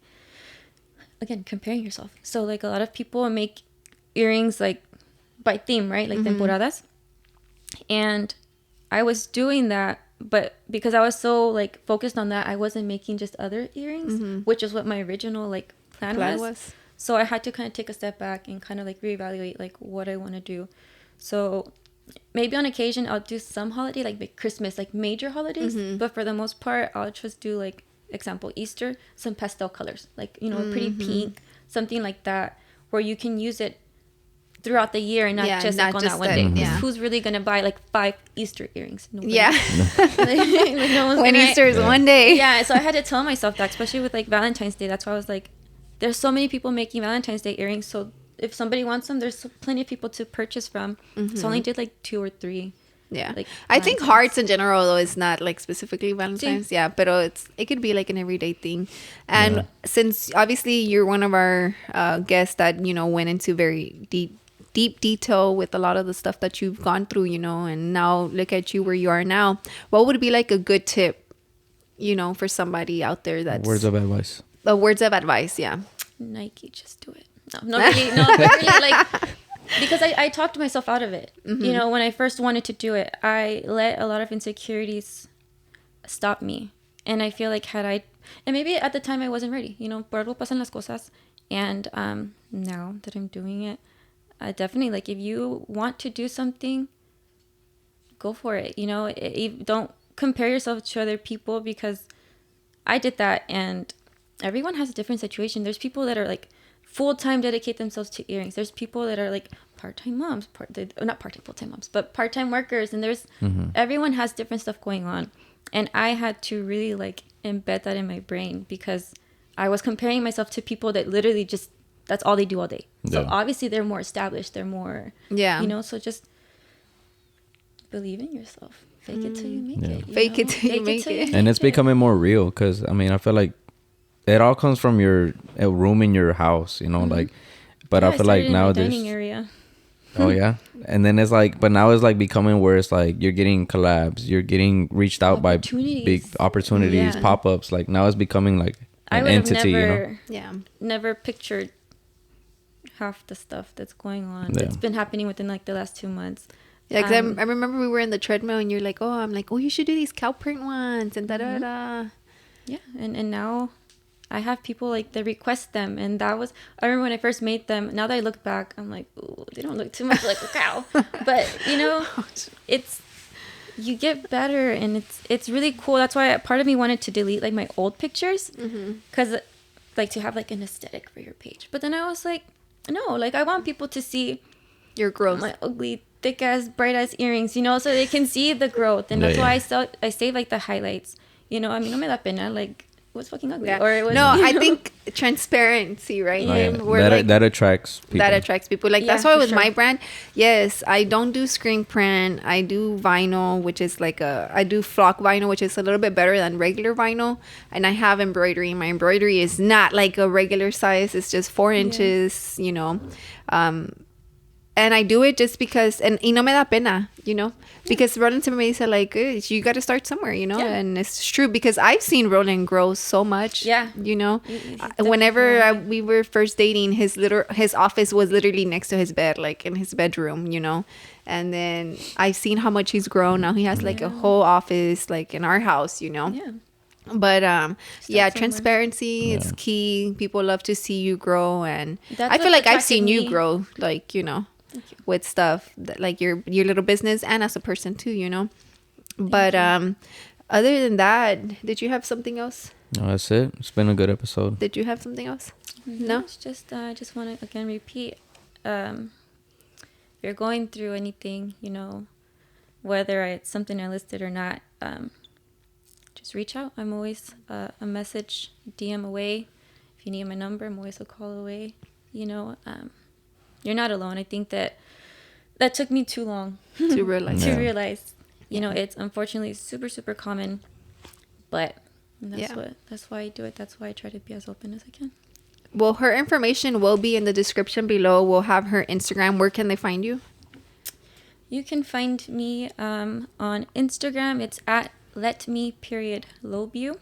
again, comparing yourself. So like a lot of people make earrings like by theme, right? Like temporadas. And I was doing that, but because I was so like focused on that, I wasn't making just other earrings, which is what my original like plan was. So I had to kind of take a step back and kind of like reevaluate like what I want to do. So maybe on occasion I'll do some holiday like Christmas, like major holidays, but for the most part I'll just do like, example, Easter, some pastel colors, like, you know, a pretty pink, something like that, where you can use it throughout the year and not just like on that one day. Because who's really gonna buy like 5 Easter earrings? Nobody. Yeah. Like, no one's when Easter is one day. Yeah, so I had to tell myself that, especially with like Valentine's Day. That's why I was like, there's so many people making Valentine's Day earrings, so if somebody wants them, there's plenty of people to purchase from. So I only did like 2 or 3. Yeah, like I think hearts in general though is not like specifically Valentine's. Yeah, but it could be like an everyday thing. And since obviously you're one of our guests that, you know, went into very deep detail with a lot of the stuff that you've gone through, you know, and now look at you where you are now. What would be like a good tip, you know, for somebody out there that's words of advice? Words of advice, yeah. Nike, just do it. No, not really. No, really, like. Because I talked myself out of it. You know, when I first wanted to do it, I let a lot of insecurities stop me. And I feel like and maybe at the time I wasn't ready, you know, por algo pasan las cosas. And now that I'm doing it, definitely, like, if you want to do something, go for it. You know, don't compare yourself to other people, because I did that, and everyone has a different situation. There's people that are like full-time dedicate themselves to earrings. There's people that are like part-time moms, not part-time, full-time moms, but part-time workers. And there's everyone has different stuff going on. And I had to really like embed that in my brain, because I was comparing myself to people that literally just, that's all they do all day. So obviously they're more established. They're more, you know, so just believe in yourself. Fake it till you make it. Fake it till you make it. And it's becoming more real, because I mean, I feel like it all comes from a room in your house, you know, like, but I feel like now there's dining area. Oh yeah. And then it's like, but now it's like becoming where it's like you're getting collabs, you're getting reached out by big opportunities, pop-ups. Like now it's becoming like an entity, you know? Never pictured half the stuff that's going on. That's been happening within like the last 2 months. Yeah, because I remember we were in the treadmill and you're like, I'm like, you should do these cow print ones and da-da-da. Yeah, and now I have people like they request them, and I remember when I first made them. Now that I look back, I'm like, ooh, they don't look too much like a cow. But you know, you get better, and it's really cool. That's why part of me wanted to delete like my old pictures, because like to have like an aesthetic for your page. But then I was like, no, like I want people to see your growth, my ugly, thick ass, bright ass earrings, you know, so they can see the growth, and that's why I save like the highlights. You know, I mean, no me da pena, like. Was fucking ugly. Or it was, I think transparency, right? That attracts people. That attracts people. Like that's why with my brand, yes, I don't do screen print. I do vinyl, which is like I do flock vinyl, which is a little bit better than regular vinyl. And I have embroidery. My embroidery is not like a regular size. It's just 4 inches, you know. And I do it just because, and no me da pena, you know, because Roland to me said like, you got to start somewhere, you know, and it's true because I've seen Roland grow so much, you know, whenever we were first dating, his office was literally next to his bed, like in his bedroom, you know, and then I've seen how much he's grown. Now he has like a whole office, like in our house, you know. But transparency is key. People love to see you grow, and I feel like I've seen you grow, like, you know, with stuff that, like your little business and as a person too, you know. But other than that, did you have something else? No, that's it. It's been a good episode. Did you have something else? No, it's just want to again repeat, if you're going through anything, you know, whether it's something I listed or not, just reach out. I'm always a message, DM away. If you need my number, I'm always a call away. You know, you're not alone. I think that took me too long to realize. You know, it's unfortunately super, super common, but that's why I do it. That's why I try to be as open as I can. Well, her information will be in the description below. We'll have her Instagram. Where can they find you? You can find me on Instagram. It's at Let Me Lobe You,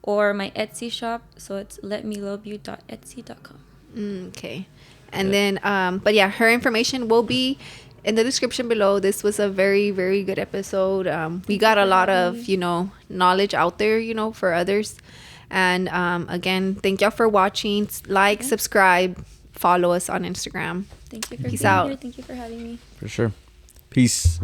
or my Etsy shop. So it's letmelobeyou.etsy.com. Okay. And then, but yeah, her information will be in the description below. This was a very, very good episode. We got a lot of, knowledge out there, for others. And again, thank y'all for watching. Like, subscribe, follow us on Instagram. Thank you for Peace out. Here. Thank you for having me. For sure. Peace.